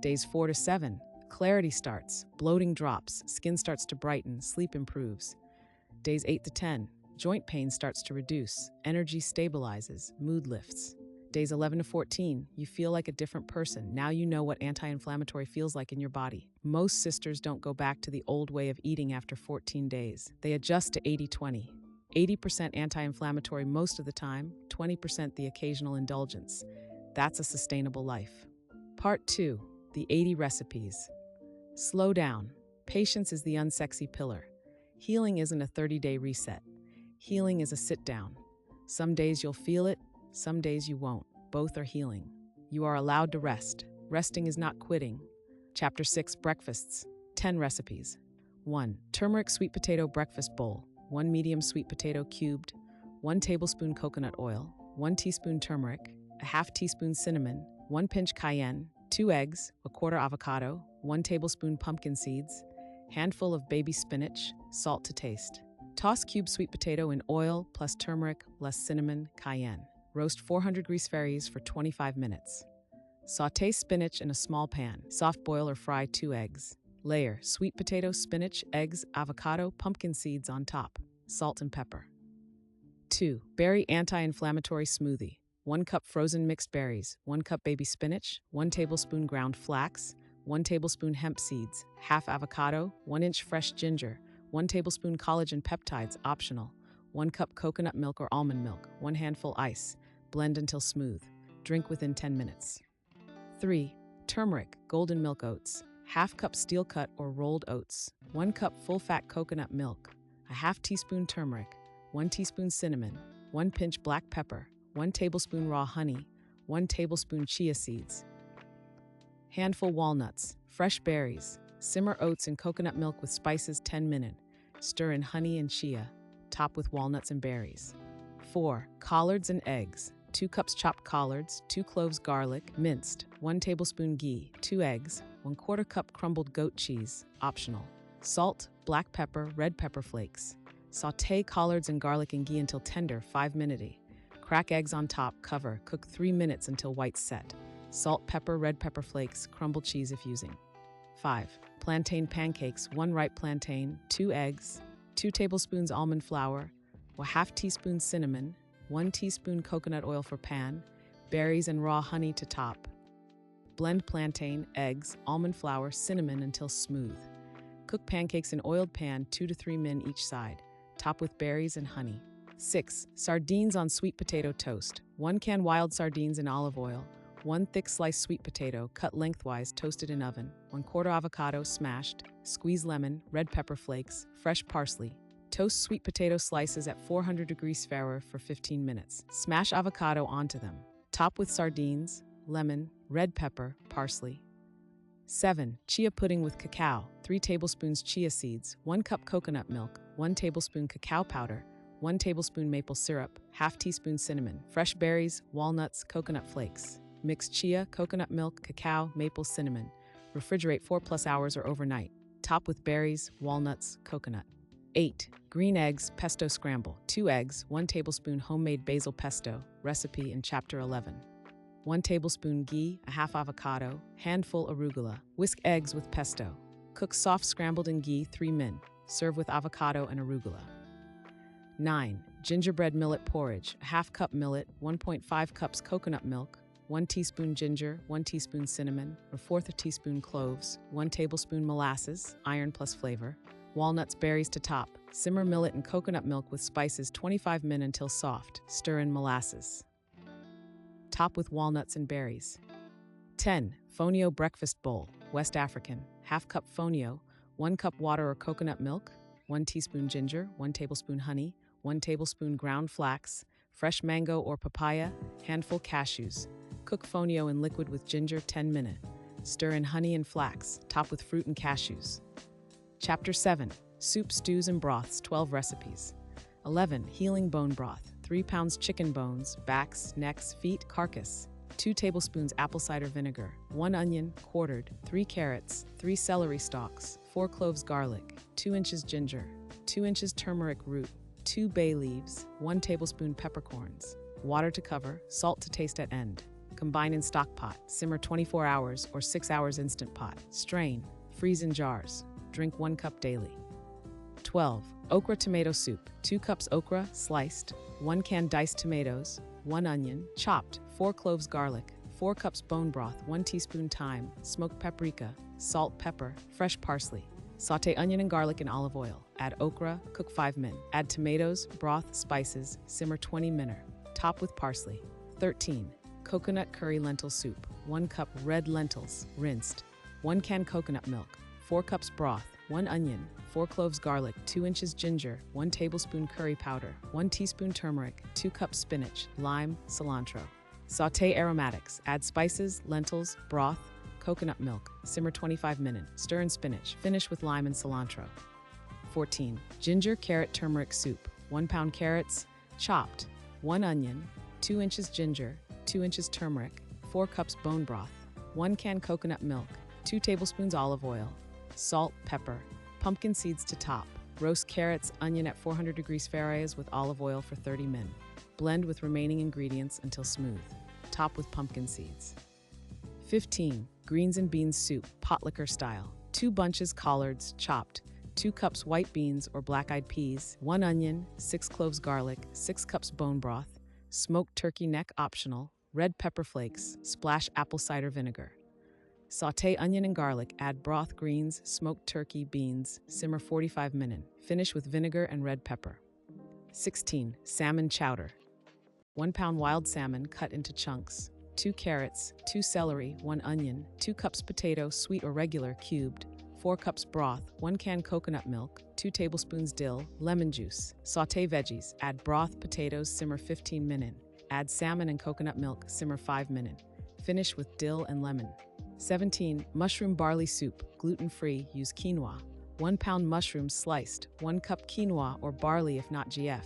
Days 4 to 7, clarity starts, bloating drops, skin starts to brighten, sleep improves. Days 8 to 10, joint pain starts to reduce, energy stabilizes, mood lifts. Days 11 to 14, you feel like a different person. Now you know what anti-inflammatory feels like in your body. Most sisters don't go back to the old way of eating after 14 days. They adjust to 80-20. 80% anti-inflammatory most of the time, 20% the occasional indulgence. That's a sustainable life. Part 2, the 80 recipes. Slow down. Patience is the unsexy pillar. Healing isn't a 30-day reset. Healing is a sit-down. Some days you'll feel it, some days you won't. Both are healing. You are allowed to rest. Resting is not quitting. Chapter 6, breakfasts. 10 recipes. 1. Turmeric sweet potato breakfast bowl. 1 medium sweet potato cubed, 1 tablespoon coconut oil, 1 teaspoon turmeric, a half teaspoon cinnamon, 1 pinch cayenne, 2 eggs, a quarter avocado, 1 tablespoon pumpkin seeds, handful of baby spinach, salt to taste. Toss cubed sweet potato in oil plus turmeric less cinnamon, cayenne. Roast 400 grease fairies for 25 minutes. Sauté spinach in a small pan. Soft boil or fry 2 eggs. Layer sweet potato, spinach, eggs, avocado, pumpkin seeds on top. Salt and pepper. 2. Berry anti-inflammatory smoothie. 1 cup frozen mixed berries, 1 cup baby spinach, 1 tablespoon ground flax, 1 tablespoon hemp seeds, half avocado, 1 inch fresh ginger, 1 tablespoon collagen peptides optional, 1 cup coconut milk or almond milk, 1 handful ice. Blend until smooth. Drink within 10 minutes. 3. Turmeric golden milk oats. Half cup steel cut or rolled oats, 1 cup full-fat coconut milk, a half teaspoon turmeric, 1 teaspoon cinnamon, 1 pinch black pepper, 1 tablespoon raw honey, 1 tablespoon chia seeds. Handful walnuts, fresh berries, simmer oats in coconut milk with spices 10 minutes. Stir in honey and chia, top with walnuts and berries. 4. Collards and eggs. 2 cups chopped collards, 2 cloves garlic, minced, 1 tablespoon ghee, 2 eggs, 1/4 cup crumbled goat cheese, optional. Salt, black pepper, red pepper flakes. Sauté collards and garlic and ghee until tender, 5 minutes. Crack eggs on top, cover, cook 3 minutes until white set. Salt, pepper, red pepper flakes, crumbled cheese if using. 5. Plantain pancakes, 1 ripe plantain, 2 eggs, 2 tablespoons almond flour, 1/2 teaspoon cinnamon, 1 teaspoon coconut oil for pan, berries and raw honey to top. Blend plantain, eggs, almond flour, cinnamon until smooth. Cook pancakes in oiled pan 2 to 3 minutes each side. Top with berries and honey. 6. Sardines on sweet potato toast. 1 can wild sardines in olive oil. 1 thick sliced sweet potato cut lengthwise, toasted in oven. 1/4 avocado smashed. Squeeze lemon, red pepper flakes, fresh parsley. Toast sweet potato slices at 400 degrees Fahrenheit for 15 minutes. Smash avocado onto them. Top with sardines, lemon, red pepper, parsley. 7. Chia pudding with cacao. 3 tablespoons chia seeds, 1 cup coconut milk, 1 tablespoon cacao powder, 1 tablespoon maple syrup, half teaspoon cinnamon, fresh berries, walnuts, coconut flakes. Mix chia, coconut milk, cacao, maple, cinnamon. Refrigerate 4+ hours or overnight. Top with berries, walnuts, coconut. 8. Green eggs pesto scramble. 2 eggs, 1 tablespoon homemade basil pesto, recipe in Chapter 11. 1 tablespoon ghee, a half avocado, handful arugula. Whisk eggs with pesto. Cook soft scrambled in ghee 3 min. Serve with avocado and arugula. 9. Gingerbread millet porridge. A half cup millet, 1.5 cups coconut milk, 1 teaspoon ginger, 1 teaspoon cinnamon, 1/4 teaspoon cloves, 1 tablespoon molasses, iron plus flavor, walnuts, berries to top. Simmer millet and coconut milk with spices 25 min until soft. Stir in molasses. Top with walnuts and berries. 10. Fonio breakfast bowl. West African. Half cup fonio, 1 cup water or coconut milk, 1 teaspoon ginger, 1 tablespoon honey, 1 tablespoon ground flax, fresh mango or papaya, handful cashews. Cook fonio in liquid with ginger 10 minutes. Stir in honey and flax. Top with fruit and cashews. Chapter 7. Soup, stews, and broths, 12 recipes. 11. Healing bone broth. 3 pounds chicken bones, backs, necks, feet, carcass. 2 tablespoons apple cider vinegar, 1 onion, quartered, 3 carrots, 3 celery stalks, 4 cloves garlic, 2 inches ginger, 2 inches turmeric root, 2 bay leaves, 1 tablespoon peppercorns. Water to cover, salt to taste at end. Combine in stock pot, simmer 24 hours or 6 hours instant pot. Strain, freeze in jars. Drink 1 cup daily. 12. Okra tomato soup. 2 cups okra, sliced. 1 can diced tomatoes. 1 onion, chopped. 4 cloves garlic. 4 cups bone broth. 1 teaspoon thyme. Smoked paprika. Salt, pepper. Fresh parsley. Sauté onion and garlic in olive oil. Add okra, cook 5 minutes. Add tomatoes, broth, spices. Simmer 20 minutes. Top with parsley. 13. Coconut curry lentil soup. 1 cup red lentils, rinsed. 1 can coconut milk. 4 cups broth. 1 onion. 4 cloves garlic. 2 inches ginger. 1 tablespoon curry powder. 1 teaspoon turmeric. 2 cups spinach, lime, cilantro. Sauté aromatics. Add spices, lentils, broth, coconut milk. Simmer 25 minutes. Stir in spinach. Finish with lime and cilantro. 14. Ginger carrot turmeric soup. 1 pound carrots, chopped. 1 onion. 2 inches ginger. 2 inches turmeric. 4 cups bone broth. 1 can coconut milk. 2 tablespoons olive oil. Salt, pepper. Pumpkin seeds to top. Roast carrots, onion at 400 degrees Fahrenheit with olive oil for 30 minutes. Blend with remaining ingredients until smooth. Top with pumpkin seeds. 15. Greens and beans soup, pot liquor style. 2 bunches collards, chopped. 2 cups white beans or black-eyed peas. 1 onion, 6 cloves garlic, 6 cups bone broth. Smoked turkey neck optional. Red pepper flakes. Splash apple cider vinegar. Sauté onion and garlic, add broth, greens, smoked turkey, beans, simmer 45 minutes. Finish with vinegar and red pepper. 16. Salmon chowder. 1 pound wild salmon cut into chunks. 2 carrots, 2 celery, 1 onion, 2 cups potato, sweet or regular, cubed. 4 cups broth, 1 can coconut milk, 2 tablespoons dill, lemon juice. Sauté veggies, add broth, potatoes, simmer 15 minutes. Add salmon and coconut milk, simmer 5 minutes. Finish with dill and lemon. 17. Mushroom barley soup, gluten-free, use quinoa. 1 pound mushrooms sliced, 1 cup quinoa or barley if not GF.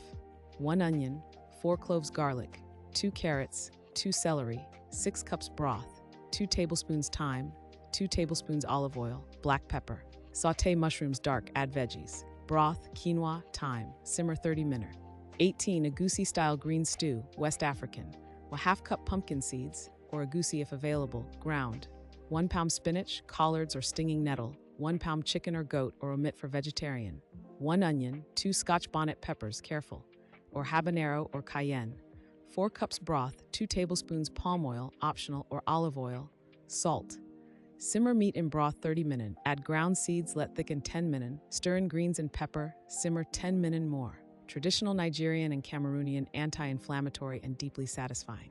1 onion, 4 cloves garlic, 2 carrots, 2 celery, 6 cups broth, 2 tablespoons thyme, 2 tablespoons olive oil, black pepper. Sauté mushrooms dark, add veggies. Broth, quinoa, thyme, simmer 30 minutes. 18. Egusi-style green stew, West African. 1/2 cup pumpkin seeds, or egusi if available, ground. 1 pound spinach, collards or stinging nettle. 1 pound chicken or goat or omit for vegetarian. 1 onion, 2 Scotch bonnet peppers, careful, or habanero or cayenne. 4 cups broth, 2 tablespoons palm oil, optional, or olive oil. Salt. Simmer meat in broth 30 minutes. Add ground seeds, let thicken 10 minutes. Stir in greens and pepper. Simmer 10 minutes more. Traditional Nigerian and Cameroonian, anti-inflammatory and deeply satisfying.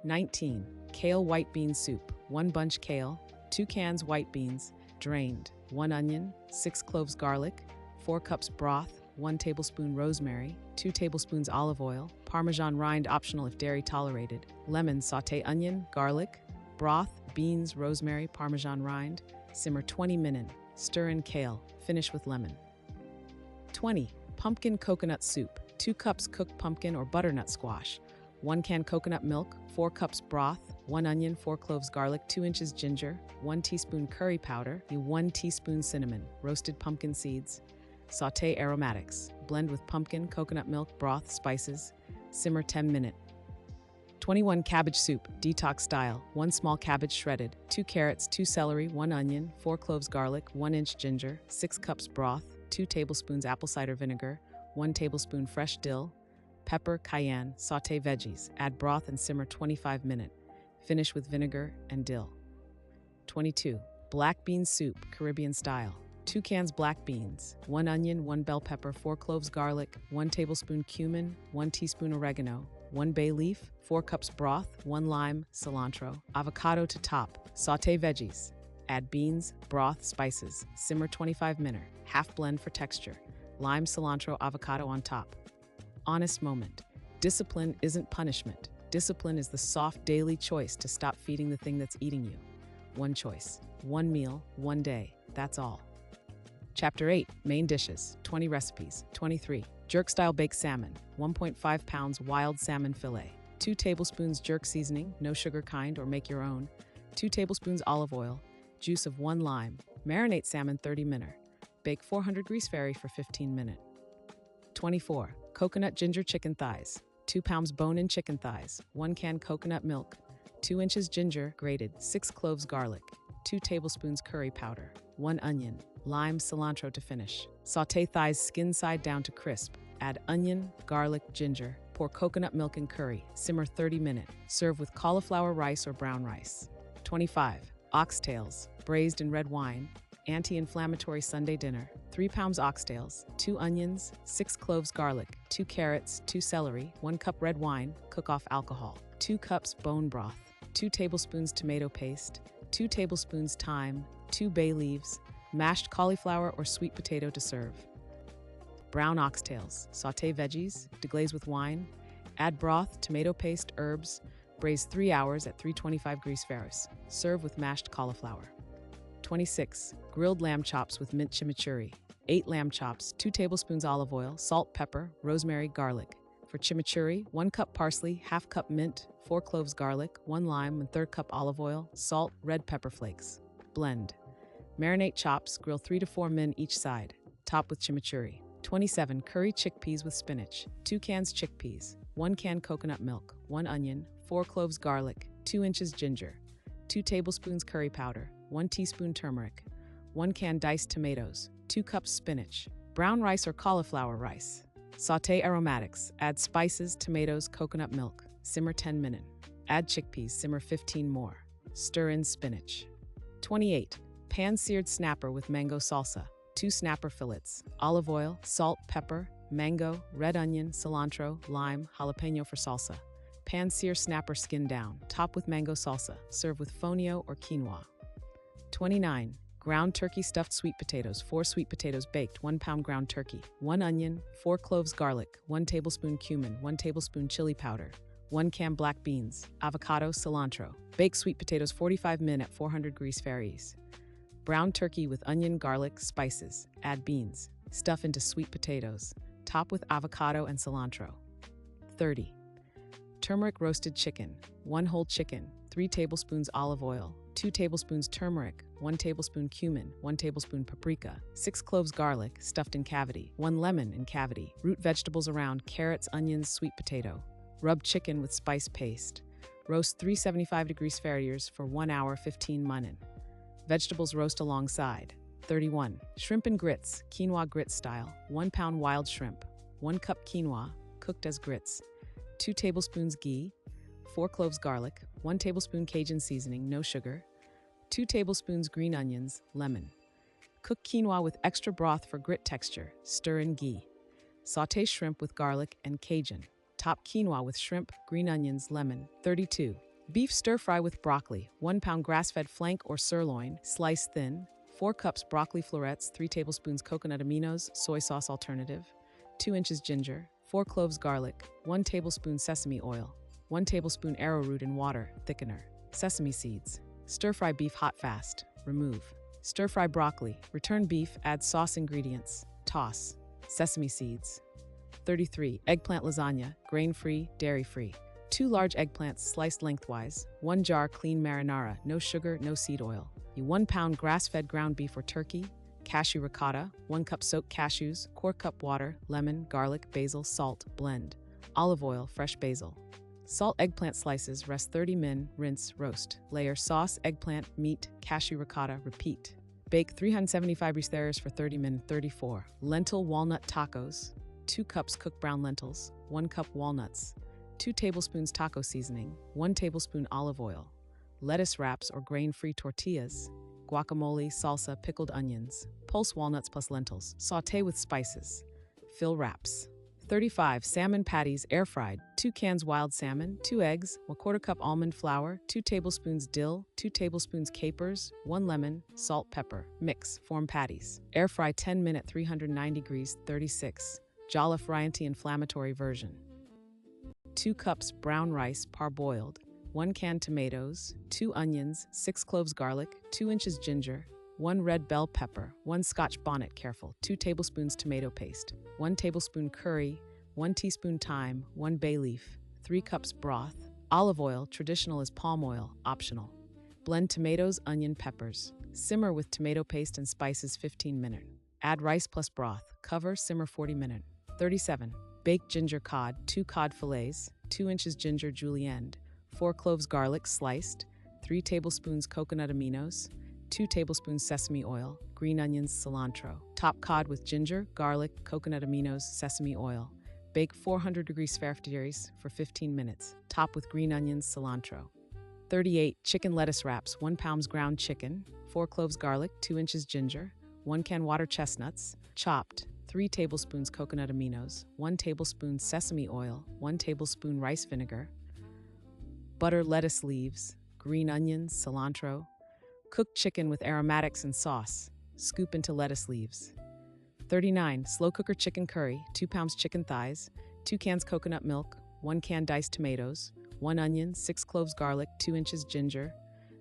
19. Kale white bean soup. 1 bunch kale, 2 cans white beans, drained. 1 onion, 6 cloves garlic, 4 cups broth, 1 tablespoon rosemary, 2 tablespoons olive oil, Parmesan rind optional if dairy tolerated, lemon, sauté onion, garlic, broth, beans, rosemary, Parmesan rind, simmer 20 minutes, stir in kale, finish with lemon. 20. Pumpkin coconut soup. 2 cups cooked pumpkin or butternut squash, 1 can coconut milk, 4 cups broth, 1 onion, 4 cloves garlic, 2 inches ginger, 1 teaspoon curry powder, 1 teaspoon cinnamon, roasted pumpkin seeds. Sauté aromatics. Blend with pumpkin, coconut milk, broth, spices. Simmer 10 minutes. 21. Cabbage soup, detox style. 1 small cabbage shredded, 2 carrots, 2 celery, 1 onion, 4 cloves garlic, 1 inch ginger, 6 cups broth, 2 tablespoons apple cider vinegar, 1 tablespoon fresh dill, pepper, cayenne. Sauté veggies. Add broth and simmer 25 minutes. Finish with vinegar and dill. 22. Black bean soup, Caribbean style. 2 cans black beans, 1 onion, 1 bell pepper, 4 cloves garlic, 1 tablespoon cumin, 1 teaspoon oregano, 1 bay leaf, 4 cups broth, 1 lime, cilantro, avocado to top. Sauté veggies. Add beans, broth, spices. Simmer 25 minutes. Half blend for texture. Lime, cilantro, avocado on top. Honest moment. Discipline isn't punishment. Discipline is the soft daily choice to stop feeding the thing that's eating you. 1 choice, 1 meal, 1 day. That's all. Chapter 8. Main dishes. 20 recipes. 23. Jerk-style baked salmon. 1.5 pounds wild salmon fillet. 2 tablespoons jerk seasoning, no sugar kind or make your own. 2 tablespoons olive oil. Juice of 1 lime. Marinate salmon 30 minutes. Bake 400 degrees Fahrenheit for 15 minutes. 24. Coconut ginger chicken thighs. 2 pounds bone-in chicken thighs, 1 can coconut milk, 2 inches ginger grated, 6 cloves garlic, 2 tablespoons curry powder, 1 onion, lime, cilantro to finish. Sauté thighs skin side down to crisp. Add onion, garlic, ginger. Pour coconut milk and curry. Simmer 30 minutes. Serve with cauliflower rice or brown rice. 25. Oxtails, braised in red wine. Anti-inflammatory Sunday dinner. 3 pounds oxtails, 2 onions, 6 cloves garlic, 2 carrots, 2 celery, 1 cup red wine, cook off alcohol. 2 cups bone broth. 2 tablespoons tomato paste. 2 tablespoons thyme. 2 bay leaves. Mashed cauliflower or sweet potato to serve. Brown oxtails, sauté veggies, deglaze with wine, add broth, tomato paste, herbs, braise 3 hours at 325 degrees Fahrenheit. Serve with mashed cauliflower. 26. Grilled lamb chops with mint chimichurri. 8 lamb chops, 2 tablespoons olive oil, salt, pepper, rosemary, garlic. For chimichurri, 1 cup parsley, half cup mint, 4 cloves garlic, 1 lime, 1/3 cup olive oil, salt, red pepper flakes. Blend. Marinate chops, grill 3 to 4 minutes each side. Top with chimichurri. 27. Curry chickpeas with spinach. 2 cans chickpeas, 1 can coconut milk, 1 onion, 4 cloves garlic, 2 inches ginger, 2 tablespoons curry powder, 1 teaspoon turmeric, 1 can diced tomatoes, 2 cups spinach, brown rice or cauliflower rice. Sauté aromatics. Add spices, tomatoes, coconut milk. Simmer 10 minutes. Add chickpeas. Simmer 15 more. Stir in spinach. 28. Pan-seared snapper with mango salsa. 2 snapper fillets, olive oil, salt, pepper, mango, red onion, cilantro, lime, jalapeno for salsa. Pan-sear snapper skin down. Top with mango salsa. Serve with fonio or quinoa. 29. Ground turkey stuffed sweet potatoes. 4 sweet potatoes baked, 1 pound ground turkey, 1 onion, 4 cloves garlic, 1 tablespoon cumin, 1 tablespoon chili powder, 1 can black beans, avocado, cilantro. Bake sweet potatoes 45 minutes at 400 degrees Fahrenheit. Brown turkey with onion, garlic, spices. Add beans. Stuff into sweet potatoes. Top with avocado and cilantro. 30. Turmeric roasted chicken. 1 whole chicken, 3 tablespoons olive oil, 2 tablespoons turmeric, 1 tablespoon cumin, 1 tablespoon paprika, 6 cloves garlic, stuffed in cavity, 1 lemon in cavity. Root vegetables around, carrots, onions, sweet potato. Rub chicken with spice paste. Roast 375 degrees Fahrenheit for 1 hour 15 minutes. Vegetables roast alongside. 31. Shrimp and grits, quinoa grits style. 1 pound wild shrimp, 1 cup quinoa, cooked as grits, 2 tablespoons ghee, 4 cloves garlic, 1 tablespoon Cajun seasoning, no sugar, 2 tablespoons green onions, lemon. Cook quinoa with extra broth for grit texture. Stir in ghee. Sauté shrimp with garlic and Cajun. Top quinoa with shrimp, green onions, lemon. 32. Beef stir-fry with broccoli. 1 pound grass-fed flank or sirloin, sliced thin. 4 cups broccoli florets, 3 tablespoons coconut aminos, soy sauce alternative. 2 inches ginger, 4 cloves garlic, 1 tablespoon sesame oil, 1 tablespoon arrowroot in water, thickener. Sesame seeds. Stir-fry beef hot fast. Remove. Stir-fry broccoli. Return beef, add sauce ingredients. Toss. Sesame seeds. 33. Eggplant lasagna, grain-free, dairy-free. 2 large eggplants sliced lengthwise, 1 jar clean marinara, no sugar, no seed oil. 1 pound grass-fed ground beef or turkey, cashew ricotta, 1 cup soaked cashews, 1/4 cup water, lemon, garlic, basil, salt, blend. Olive oil, fresh basil. Salt eggplant slices, rest 30 min, rinse, roast. Layer sauce, eggplant, meat, cashew ricotta, repeat. Bake 375 degrees Fahrenheit for 30 min. 34. Lentil walnut tacos, 2 cups cooked brown lentils, 1 cup walnuts, 2 tablespoons taco seasoning, 1 tablespoon olive oil, lettuce wraps or grain-free tortillas, guacamole, salsa, pickled onions, pulse walnuts plus lentils, sauté with spices. Fill wraps. 35. Salmon patties, air-fried, 2 cans wild salmon, 2 eggs, 1/4 cup almond flour, 2 tablespoons dill, 2 tablespoons capers, 1 lemon, salt, pepper. Mix, form patties. Air-fry 10 minutes 390 degrees. 36. Jollof anti-inflammatory version. 2 cups brown rice, parboiled, 1 can tomatoes, 2 onions, 6 cloves garlic, 2 inches ginger, 1 red bell pepper, 1 Scotch bonnet careful, 2 tablespoons tomato paste, 1 tablespoon curry, 1 teaspoon thyme, 1 bay leaf, 3 cups broth, olive oil, traditional is palm oil, optional. Blend tomatoes, onion, peppers. Simmer with tomato paste and spices 15 minutes. Add rice plus broth. Cover, simmer 40 minutes. 37. Baked ginger cod, 2 cod fillets, 2 inches ginger julienne, 4 cloves garlic sliced, 3 tablespoons coconut aminos, 2 tablespoons sesame oil, green onions, cilantro. Top cod with ginger, garlic, coconut aminos, sesame oil. Bake 400 degrees Fahrenheit for 15 minutes. Top with green onions, cilantro. 38. Chicken lettuce wraps, 1 pound ground chicken, 4 cloves garlic, 2 inches ginger, 1 can water chestnuts, chopped, 3 tablespoons coconut aminos, 1 tablespoon sesame oil, 1 tablespoon rice vinegar, butter, lettuce leaves, green onions, cilantro. Cooked chicken with aromatics and sauce. Scoop into lettuce leaves. 39. Slow cooker chicken curry, 2 pounds chicken thighs, 2 cans coconut milk, 1 can diced tomatoes, 1 onion, 6 cloves garlic, 2 inches ginger,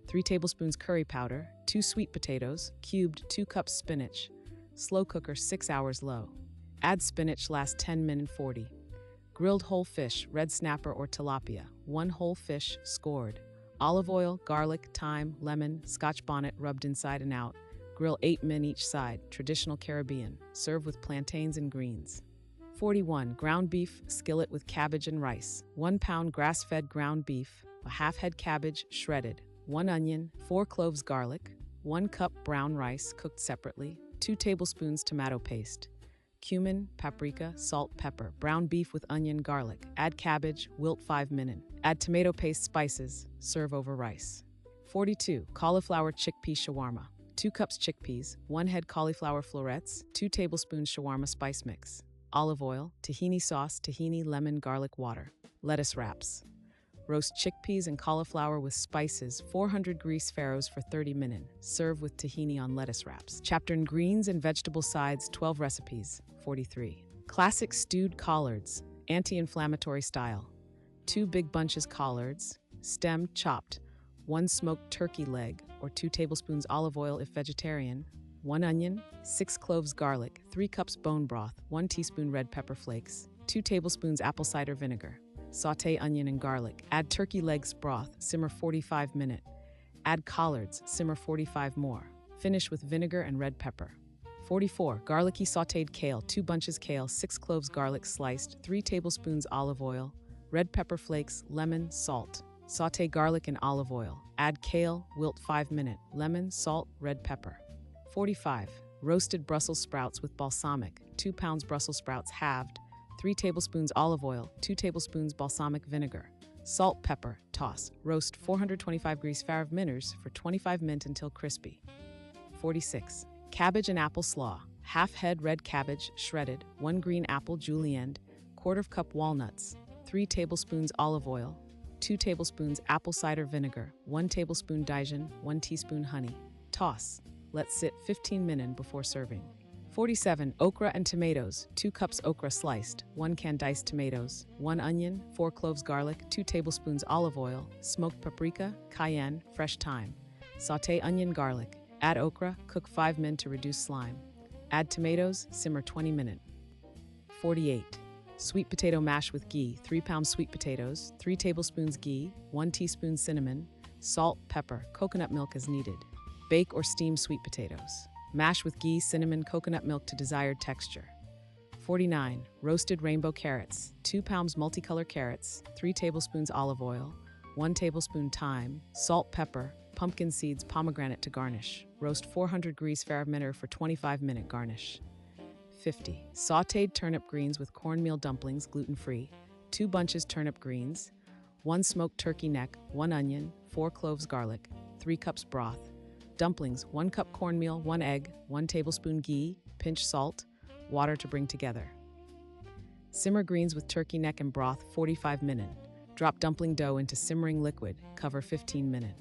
3 tablespoons curry powder, 2 sweet potatoes, cubed, 2 cups spinach. Slow cooker 6 hours low. Add spinach, last 10 minutes 40. Grilled whole fish, red snapper or tilapia, 1 whole fish, scored. Olive oil, garlic, thyme, lemon, Scotch bonnet rubbed inside and out. Grill 8 min each side, traditional Caribbean. Serve with plantains and greens. 41. Ground beef, skillet with cabbage and rice. 1 pound grass-fed ground beef, a half head cabbage, shredded. 1 onion, 4 cloves garlic, 1 cup brown rice cooked separately, 2 tablespoons tomato paste. Cumin, paprika, salt, pepper. Brown beef with onion, garlic. Add cabbage, wilt 5 minutes. Add tomato paste, spices. Serve over rice. 42. Cauliflower chickpea shawarma. 2 cups chickpeas, 1 head cauliflower florets, 2 tablespoons shawarma spice mix. Olive oil, tahini sauce, tahini, lemon, garlic, water. Lettuce wraps. Roast chickpeas and cauliflower with spices, 400 degrees Fahrenheit for 30 minutes. Serve with tahini on lettuce wraps. Chapter in greens and vegetable sides, 12 recipes. 43. Classic stewed collards, anti-inflammatory style. 2 big bunches collards, stem chopped, 1 smoked turkey leg or 2 tablespoons olive oil if vegetarian, 1 onion, 6 cloves garlic, 3 cups bone broth, 1 teaspoon red pepper flakes, 2 tablespoons apple cider vinegar. Sauté onion and garlic. Add turkey legs broth, simmer 45 minutes. Add collards, simmer 45 more. Finish with vinegar and red pepper. 44. Garlicky sautéed kale, 2 bunches kale, 6 cloves garlic sliced, 3 tablespoons olive oil, red pepper flakes, lemon, salt. Sauté garlic in olive oil. Add kale, wilt 5 minutes, lemon, salt, red pepper. 45. Roasted Brussels sprouts with balsamic, 2 pounds Brussels sprouts halved, 3 tablespoons olive oil, 2 tablespoons balsamic vinegar. Salt, pepper, toss. Roast 425 degrees Fahrenheit for 25 minutes until crispy. 46. Cabbage and apple slaw. Half head red cabbage, shredded, 1 green apple julienne, 1/4 cup walnuts, 3 tablespoons olive oil, 2 tablespoons apple cider vinegar, 1 tablespoon Dijon, 1 teaspoon honey. Toss. Let sit 15 minutes before serving. 47. Okra and tomatoes. 2 cups okra sliced, 1 can diced tomatoes, 1 onion, 4 cloves garlic, 2 tablespoons olive oil, smoked paprika, cayenne, fresh thyme. Sauté onion, garlic. Add okra, cook 5 minutes to reduce slime. Add tomatoes, simmer 20 minutes. 48. Sweet potato mash with ghee. 3 pounds sweet potatoes, 3 tablespoons ghee, 1 teaspoon cinnamon, salt, pepper, coconut milk as needed. Bake or steam sweet potatoes. Mash with ghee, cinnamon, coconut milk to desired texture. 49. Roasted rainbow carrots. 2 pounds multicolor carrots, 3 tablespoons olive oil, 1 tablespoon thyme, salt, pepper, pumpkin seeds, pomegranate to garnish. Roast 400 degrees Fahrenheit for 25 minutes, garnish. 50. Sautéed turnip greens with cornmeal dumplings, gluten-free, 2 bunches turnip greens, 1 smoked turkey neck, 1 onion, 4 cloves garlic, 3 cups broth. Dumplings, 1 cup cornmeal, 1 egg, 1 tablespoon ghee, pinch salt, water to bring together. Simmer greens with turkey neck and broth 45 minutes. Drop dumpling dough into simmering liquid, cover 15 minutes.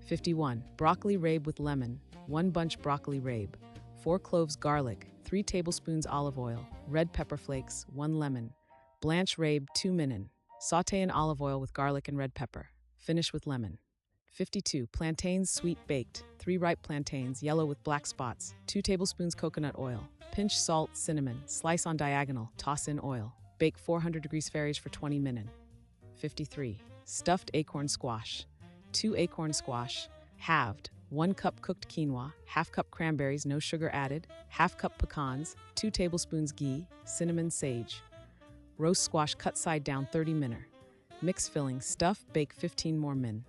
51. Broccoli rabe with lemon, 1 bunch broccoli rabe, 4 cloves garlic, 3 tablespoons olive oil, red pepper flakes, 1 lemon. Blanch rabe 2 minutes. Sauté in olive oil with garlic and red pepper. Finish with lemon. 52. Plantains sweet baked, 3 ripe plantains, yellow with black spots, 2 tablespoons coconut oil, pinch salt, cinnamon, slice on diagonal, toss in oil. Bake 400 degrees Fahrenheit for 20 minutes. 53. Stuffed acorn squash. 2 acorn squash, halved, 1 cup cooked quinoa, half cup cranberries, no sugar added, half cup pecans, 2 tablespoons ghee, cinnamon, sage. Roast squash cut side down 30 minutes. Mix filling, stuff, bake 15 more min.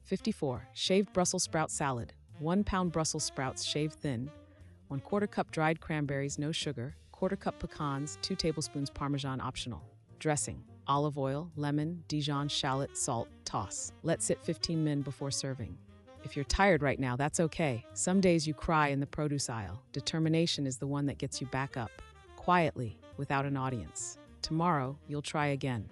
54. Shaved Brussels sprout salad. 1 pound Brussels sprouts shaved thin, 1/4 cup dried cranberries, no sugar, 1/4 cup pecans, 2 tablespoons Parmesan optional. Dressing, olive oil, lemon, Dijon, shallot, salt, toss. Let sit 15 min before serving. If you're tired right now, that's okay. Some days you cry in the produce aisle. Determination is the one that gets you back up, quietly, without an audience. Tomorrow, you'll try again.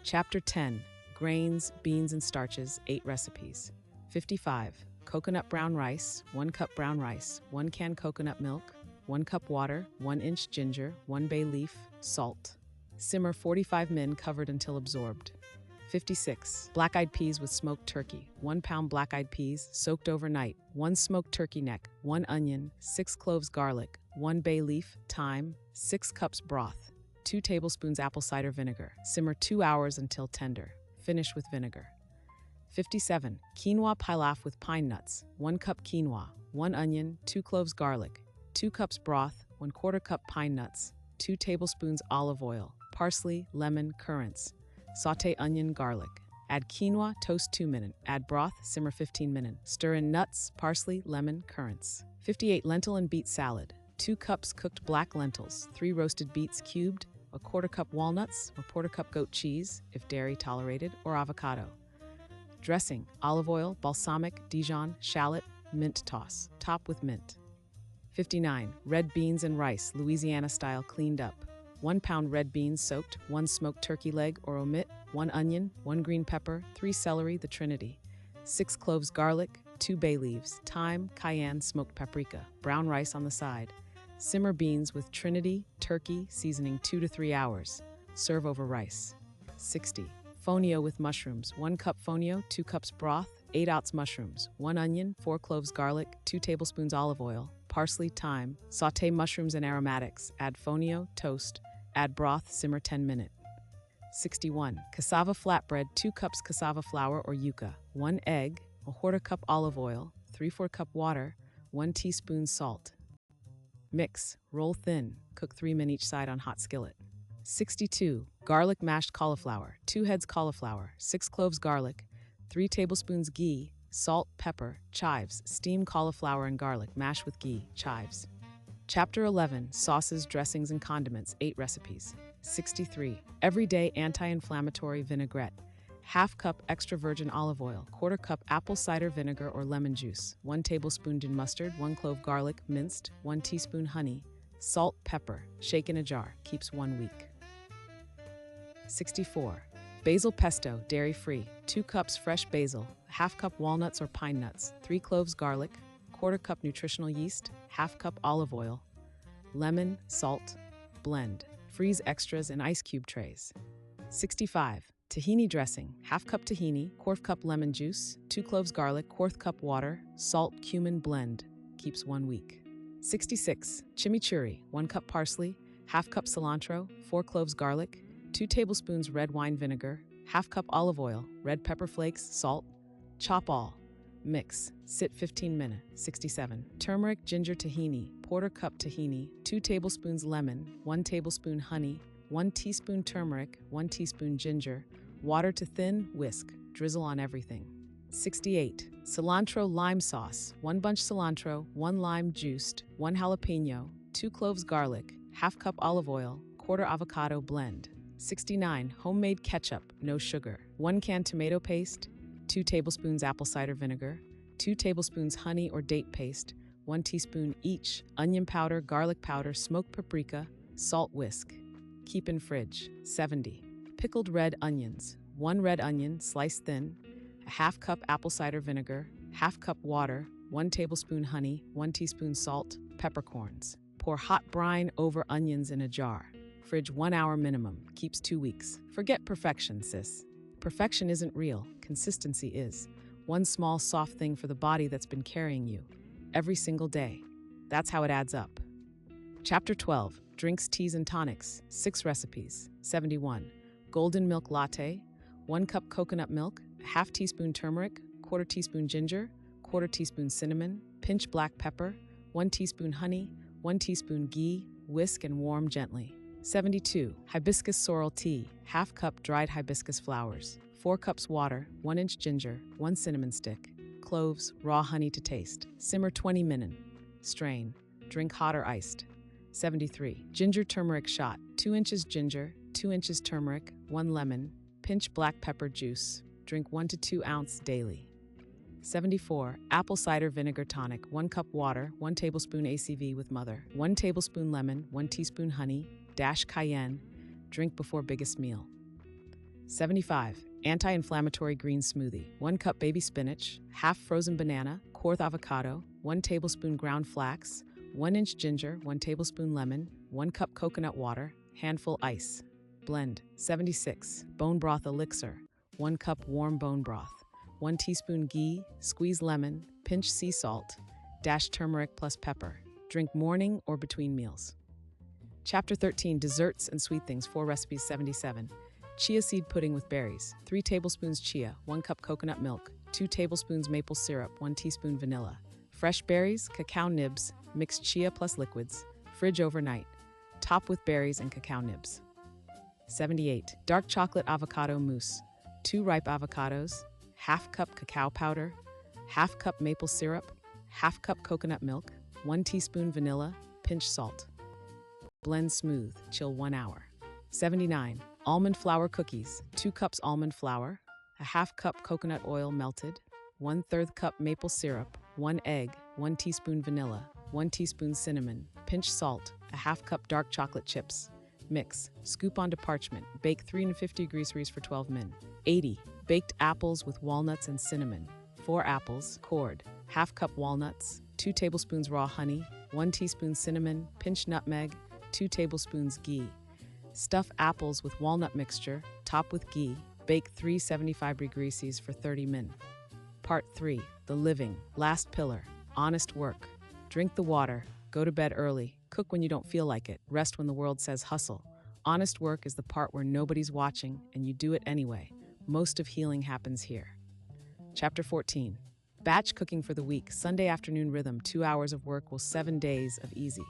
Chapter 10. Grains, beans, and starches, 8 recipes. 55. Coconut brown rice, 1 cup brown rice, 1 can coconut milk, 1 cup water, 1 inch ginger, 1 bay leaf, salt. Simmer 45 min covered until absorbed. 56. Black-eyed peas with smoked turkey. 1 pound black-eyed peas, soaked overnight. 1 smoked turkey neck. 1 onion. 6 cloves garlic. 1 bay leaf, thyme. 6 cups broth. 2 tablespoons apple cider vinegar. Simmer 2 hours until tender. Finish with vinegar. 57. Quinoa pilaf with pine nuts. 1 cup quinoa. 1 onion. 2 cloves garlic. 2 cups broth. 1/4 cup pine nuts. 2 tablespoons olive oil. Parsley, lemon, currants. Sauté onion, garlic. Add quinoa, toast 2 minutes. Add broth, simmer 15 minutes. Stir in nuts, parsley, lemon, currants. 58. Lentil and beet salad. 2 cups cooked black lentils. 3 roasted beets cubed. 1/4 cup walnuts, 1/4 cup goat cheese, if dairy tolerated, or avocado. Dressing, olive oil, balsamic, Dijon, shallot, mint toss. Top with mint. 59. Red beans and rice, Louisiana style, cleaned up. 1 pound red beans soaked, 1 smoked turkey leg or omit, 1 onion, 1 green pepper, 3 celery, the trinity, 6 cloves garlic, 2 bay leaves, thyme, cayenne, smoked paprika, brown rice on the side. Simmer beans with trinity, turkey, seasoning 2 to 3 hours. Serve over rice. 60. Fonio with mushrooms, 1 cup fonio, 2 cups broth, 8 ounce mushrooms, 1 onion, 4 cloves garlic, 2 tablespoons olive oil, parsley, thyme. Sauté mushrooms and aromatics. Add fonio, toast. Add broth, simmer 10 minutes. 61. Cassava flatbread, 2 cups cassava flour or yuca, 1 egg, 1/4 cup olive oil, 3/4 cup water, 1 teaspoon salt. Mix, roll thin, cook 3 minutes each side on hot skillet. 62. Garlic mashed cauliflower, 2 heads cauliflower, 6 cloves garlic, 3 tablespoons ghee, salt, pepper, chives, steam cauliflower and garlic, mash with ghee, chives. Chapter 11. Sauces, dressings, and condiments, 8 recipes. 63. Everyday anti-inflammatory vinaigrette. Half cup extra virgin olive oil, 1/4 cup apple cider vinegar or lemon juice, 1 tablespoon din mustard, 1 clove garlic, minced, 1 teaspoon honey, salt, pepper, shake in a jar, keeps 1 week. 64. Basil pesto, dairy-free, 2 cups fresh basil, half cup walnuts or pine nuts, 3 cloves garlic, 1/4 cup nutritional yeast, half cup olive oil, lemon, salt, blend. Freeze extras in ice cube trays. 65. Tahini dressing, half cup tahini, 1/4 cup lemon juice, 2 cloves garlic, 1/4 cup water, salt, cumin, blend. Keeps 1 week. 66. Chimichurri, 1 cup parsley, half cup cilantro, 4 cloves garlic, 2 tablespoons red wine vinegar, half cup olive oil, red pepper flakes, salt. Chop all. Mix. Sit 15 minutes. 67. Turmeric ginger tahini, 1/4 cup tahini, 2 tablespoons lemon, 1 tablespoon honey, 1 teaspoon turmeric, 1 teaspoon ginger, water to thin, whisk, drizzle on everything. 68. Cilantro lime sauce, 1 bunch cilantro, 1 lime juiced, 1 jalapeno, 2 cloves garlic, half cup olive oil, 1/4 avocado, blend. 69. Homemade ketchup, no sugar, 1 can tomato paste, 2 tablespoons apple cider vinegar, 2 tablespoons honey or date paste, 1 teaspoon each, onion powder, garlic powder, smoked paprika, salt, whisk. Keep in fridge. 70. Pickled red onions, 1 red onion, sliced thin, a half cup apple cider vinegar, half cup water, 1 tablespoon honey, 1 teaspoon salt, peppercorns. Pour hot brine over onions in a jar. Fridge 1 hour minimum, keeps 2 weeks. Forget perfection, sis. Perfection isn't real, consistency is. 1 small, soft thing for the body that's been carrying you every single day. That's how it adds up. Chapter 12. Drinks, teas, and tonics, 6 recipes. 71. Golden milk latte, 1 cup coconut milk, a half teaspoon turmeric, 1/4 teaspoon ginger, 1/4 teaspoon cinnamon, pinch black pepper, 1 teaspoon honey, 1 teaspoon ghee, whisk and warm gently. 72. Hibiscus sorrel tea, 1/2 cup dried hibiscus flowers, 4 cups water, 1 inch ginger, 1 cinnamon stick, cloves, raw honey to taste. Simmer 20 minutes. Strain. Drink hot or iced. 73. Ginger turmeric shot, 2 inches ginger, 2 inches turmeric, 1 lemon, pinch black pepper juice. Drink 1 to 2 ounces daily. 74. Apple cider vinegar tonic, 1 cup water, 1 tablespoon ACV with mother, 1 tablespoon lemon, 1 teaspoon honey, dash cayenne. Drink before biggest meal. 75. Anti-inflammatory green smoothie, 1 cup baby spinach, 1/2 frozen banana, 1/4 avocado, 1 tablespoon ground flax, 1 inch ginger, 1 tablespoon lemon, 1 cup coconut water, handful ice. Blend. 76. Bone broth elixir, 1 cup warm bone broth, 1 teaspoon ghee, squeeze lemon, pinch sea salt, dash turmeric plus pepper. Drink morning or between meals. Chapter 13. Desserts and sweet things, 4 recipes. 77. Chia seed pudding with berries, 3 tablespoons chia, 1 cup coconut milk, 2 tablespoons maple syrup, 1 teaspoon vanilla. Fresh berries, cacao nibs, mix chia plus liquids, fridge overnight. Top with berries and cacao nibs. 78. Dark chocolate avocado mousse, 2 ripe avocados, 1/2 cup cacao powder, 1/2 cup maple syrup, 1/2 cup coconut milk, 1 teaspoon vanilla, pinch salt. Blend smooth, chill 1 hour. 79. Almond flour cookies, 2 cups almond flour, 1/2 cup coconut oil melted, 1/3 cup maple syrup, 1 egg, 1 teaspoon vanilla, 1 teaspoon cinnamon, pinch salt, 1/2 cup dark chocolate chips. Mix, scoop onto parchment, bake 350 degrees for 12 min. 80. Baked apples with walnuts and cinnamon, 4 apples, cored, 1/2 cup walnuts, 2 tablespoons raw honey, 1 teaspoon cinnamon, pinch nutmeg, 2 tablespoons ghee. Stuff apples with walnut mixture, top with ghee, bake 375 degrees for 30 min. Part 3. The living, last pillar, honest work. Drink the water, go to bed early, cook when you don't feel like it, rest when the world says hustle. Honest work is the part where nobody's watching and you do it anyway. Most of healing happens here. Chapter 14. Batch cooking for the week, Sunday afternoon rhythm, 2 hours of work will 7 days of easy.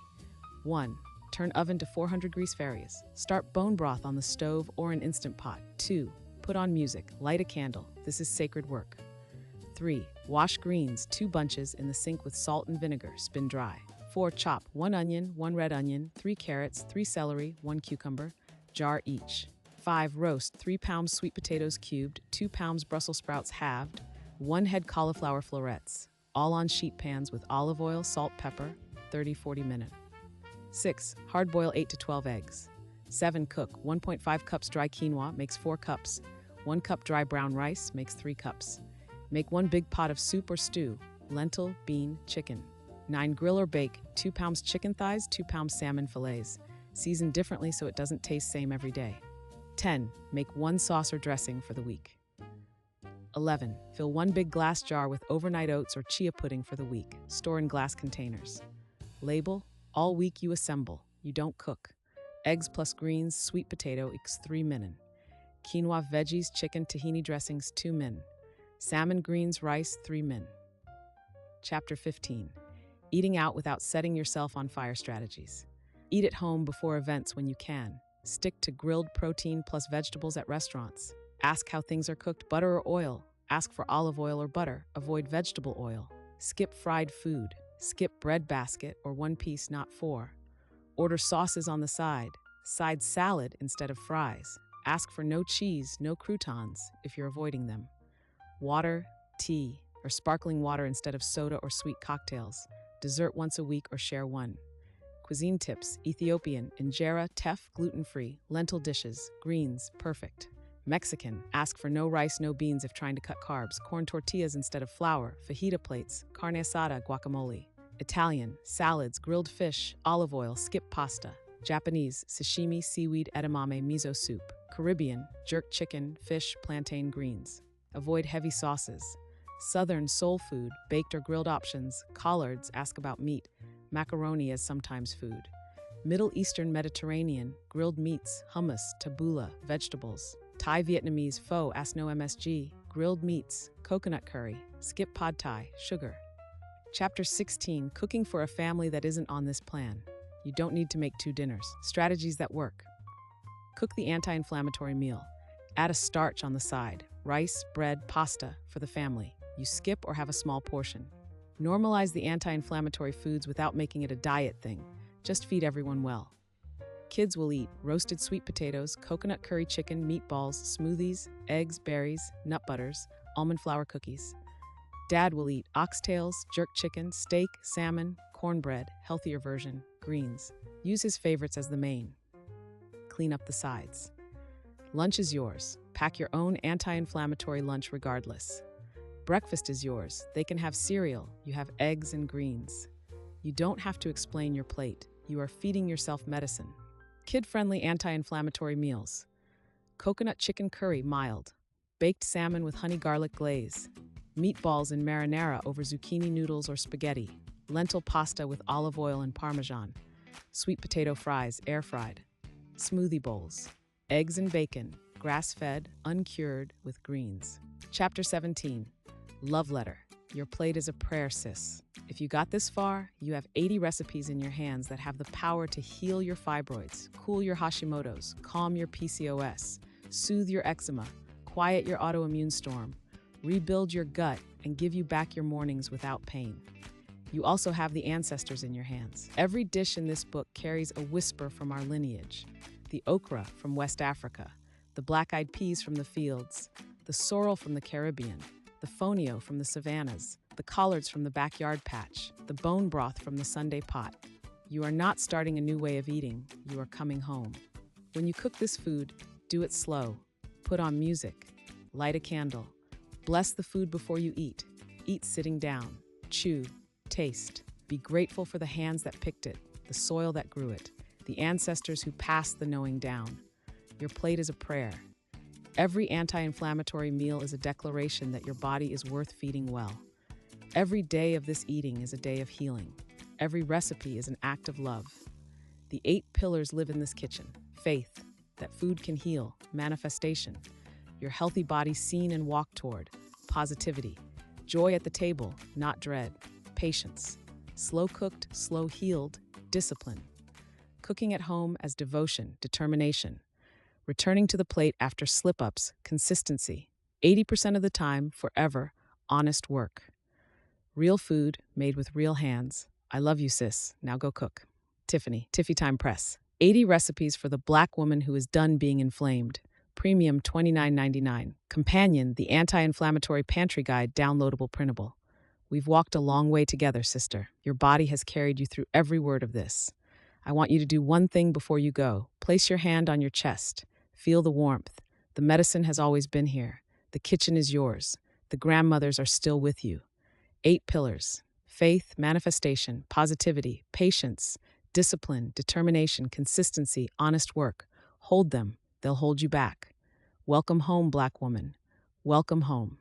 1. Turn oven to 400 degrees Fahrenheit. Start bone broth on the stove or an Instant Pot. 2. Put on music, light a candle. This is sacred work. 3. Wash greens, 2 bunches, in the sink with salt and vinegar. Spin dry. 4. Chop 1 onion, 1 red onion, 3 carrots, 3 celery, 1 cucumber. Jar each. 5. Roast 3 pounds sweet potatoes cubed, 2 pounds Brussels sprouts halved, 1 head cauliflower florets. All on sheet pans with olive oil, salt, pepper, 30-40 minutes. 6. Hard boil 8 to 12 eggs. 7. Cook 1.5 cups dry quinoa, makes 4 cups. 1 cup dry brown rice, makes 3 cups. Make 1 big pot of soup or stew, lentil, bean, chicken. 9. Grill or bake 2 pounds chicken thighs, 2 pounds salmon fillets. Season differently so it doesn't taste same every day. 10. Make 1 sauce or dressing for the week. 11. Fill 1 big glass jar with overnight oats or chia pudding for the week. Store in glass containers. Label: all week you assemble, you don't cook. Eggs plus greens, sweet potato, equals 3 min. Quinoa, veggies, chicken, tahini dressings, 2 min. Salmon, greens, rice, 3 min. Chapter 15. Eating out without setting yourself on fire strategies. Eat at home before events when you can. Stick to grilled protein plus vegetables at restaurants. Ask how things are cooked, butter or oil. Ask for olive oil or butter. Avoid vegetable oil. Skip fried food. Skip bread basket or 1 piece, not 4. Order sauces on the side. Side salad instead of fries. Ask for no cheese, no croutons if you're avoiding them. Water, tea, or sparkling water instead of soda or sweet cocktails. Dessert once a week or share 1. Cuisine tips: Ethiopian, injera, teff, gluten-free, lentil dishes, greens, perfect. Mexican, ask for no rice, no beans if trying to cut carbs, corn tortillas instead of flour, fajita plates, carne asada, guacamole. Italian, salads, grilled fish, olive oil, skip pasta. Japanese, sashimi, seaweed, edamame, miso soup. Caribbean, jerk chicken, fish, plantain, greens. Avoid heavy sauces. Southern, soul food, baked or grilled options, collards, ask about meat, macaroni as sometimes food. Middle Eastern, Mediterranean, grilled meats, hummus, tabbouleh, vegetables. Thai, Vietnamese, pho, ask no MSG, grilled meats, coconut curry, skip pad thai, sugar. Chapter 16, cooking for a family that isn't on this plan. You don't need to make 2 dinners. Strategies that work. Cook the anti-inflammatory meal. Add a starch on the side, rice, bread, pasta for the family. You skip or have a small portion. Normalize the anti-inflammatory foods without making it a diet thing. Just feed everyone well. Kids will eat roasted sweet potatoes, coconut curry chicken, meatballs, smoothies, eggs, berries, nut butters, almond flour cookies. Dad will eat oxtails, jerk chicken, steak, salmon, cornbread, healthier version, greens. Use his favorites as the main. Clean up the sides. Lunch is yours. Pack your own anti-inflammatory lunch regardless. Breakfast is yours. They can have cereal. You have eggs and greens. You don't have to explain your plate. You are feeding yourself medicine. Kid-friendly anti-inflammatory meals. Coconut chicken curry, mild. Baked salmon with honey garlic glaze. Meatballs in marinara over zucchini noodles or spaghetti. Lentil pasta with olive oil and parmesan. Sweet potato fries, air-fried. Smoothie bowls. Eggs and bacon, grass-fed, uncured, with greens. Chapter 17. Love letter. Your plate is a prayer, sis. If you got this far, you have 80 recipes in your hands that have the power to heal your fibroids, cool your Hashimoto's, calm your PCOS, soothe your eczema, quiet your autoimmune storm, rebuild your gut, and give you back your mornings without pain. You also have the ancestors in your hands. Every dish in this book carries a whisper from our lineage. The okra from West Africa, the black-eyed peas from the fields, the sorrel from the Caribbean, the fonio from the savannas, the collards from the backyard patch, the bone broth from the Sunday pot. You are not starting a new way of eating, you are coming home. When you cook this food, do it slow. Put on music, light a candle. Bless the food before you eat. Eat sitting down. Chew, taste. Be grateful for the hands that picked it, the soil that grew it, the ancestors who passed the knowing down. Your plate is a prayer. Every anti-inflammatory meal is a declaration that your body is worth feeding well. Every day of this eating is a day of healing. Every recipe is an act of love. The 8 pillars live in this kitchen. Faith, that food can heal. Manifestation, your healthy body seen and walked toward. Positivity, joy at the table, not dread. Patience, slow cooked, slow healed. Discipline, cooking at home as devotion, determination. Returning to the plate after slip-ups, consistency. 80% of the time, forever, honest work. Real food made with real hands. I love you, sis. Now go cook. Tiffany, Tiffy Time Press. 80 recipes for the Black woman who is done being inflamed. Premium $29.99. Companion, the anti-inflammatory pantry guide, downloadable printable. We've walked a long way together, sister. Your body has carried you through every word of this. I want you to do one thing before you go. Place your hand on your chest. Feel the warmth. The medicine has always been here. The kitchen is yours. The grandmothers are still with you. 8 pillars: faith, manifestation, positivity, patience, discipline, determination, consistency, honest work. Hold them. They'll hold you back. Welcome home, Black woman. Welcome home.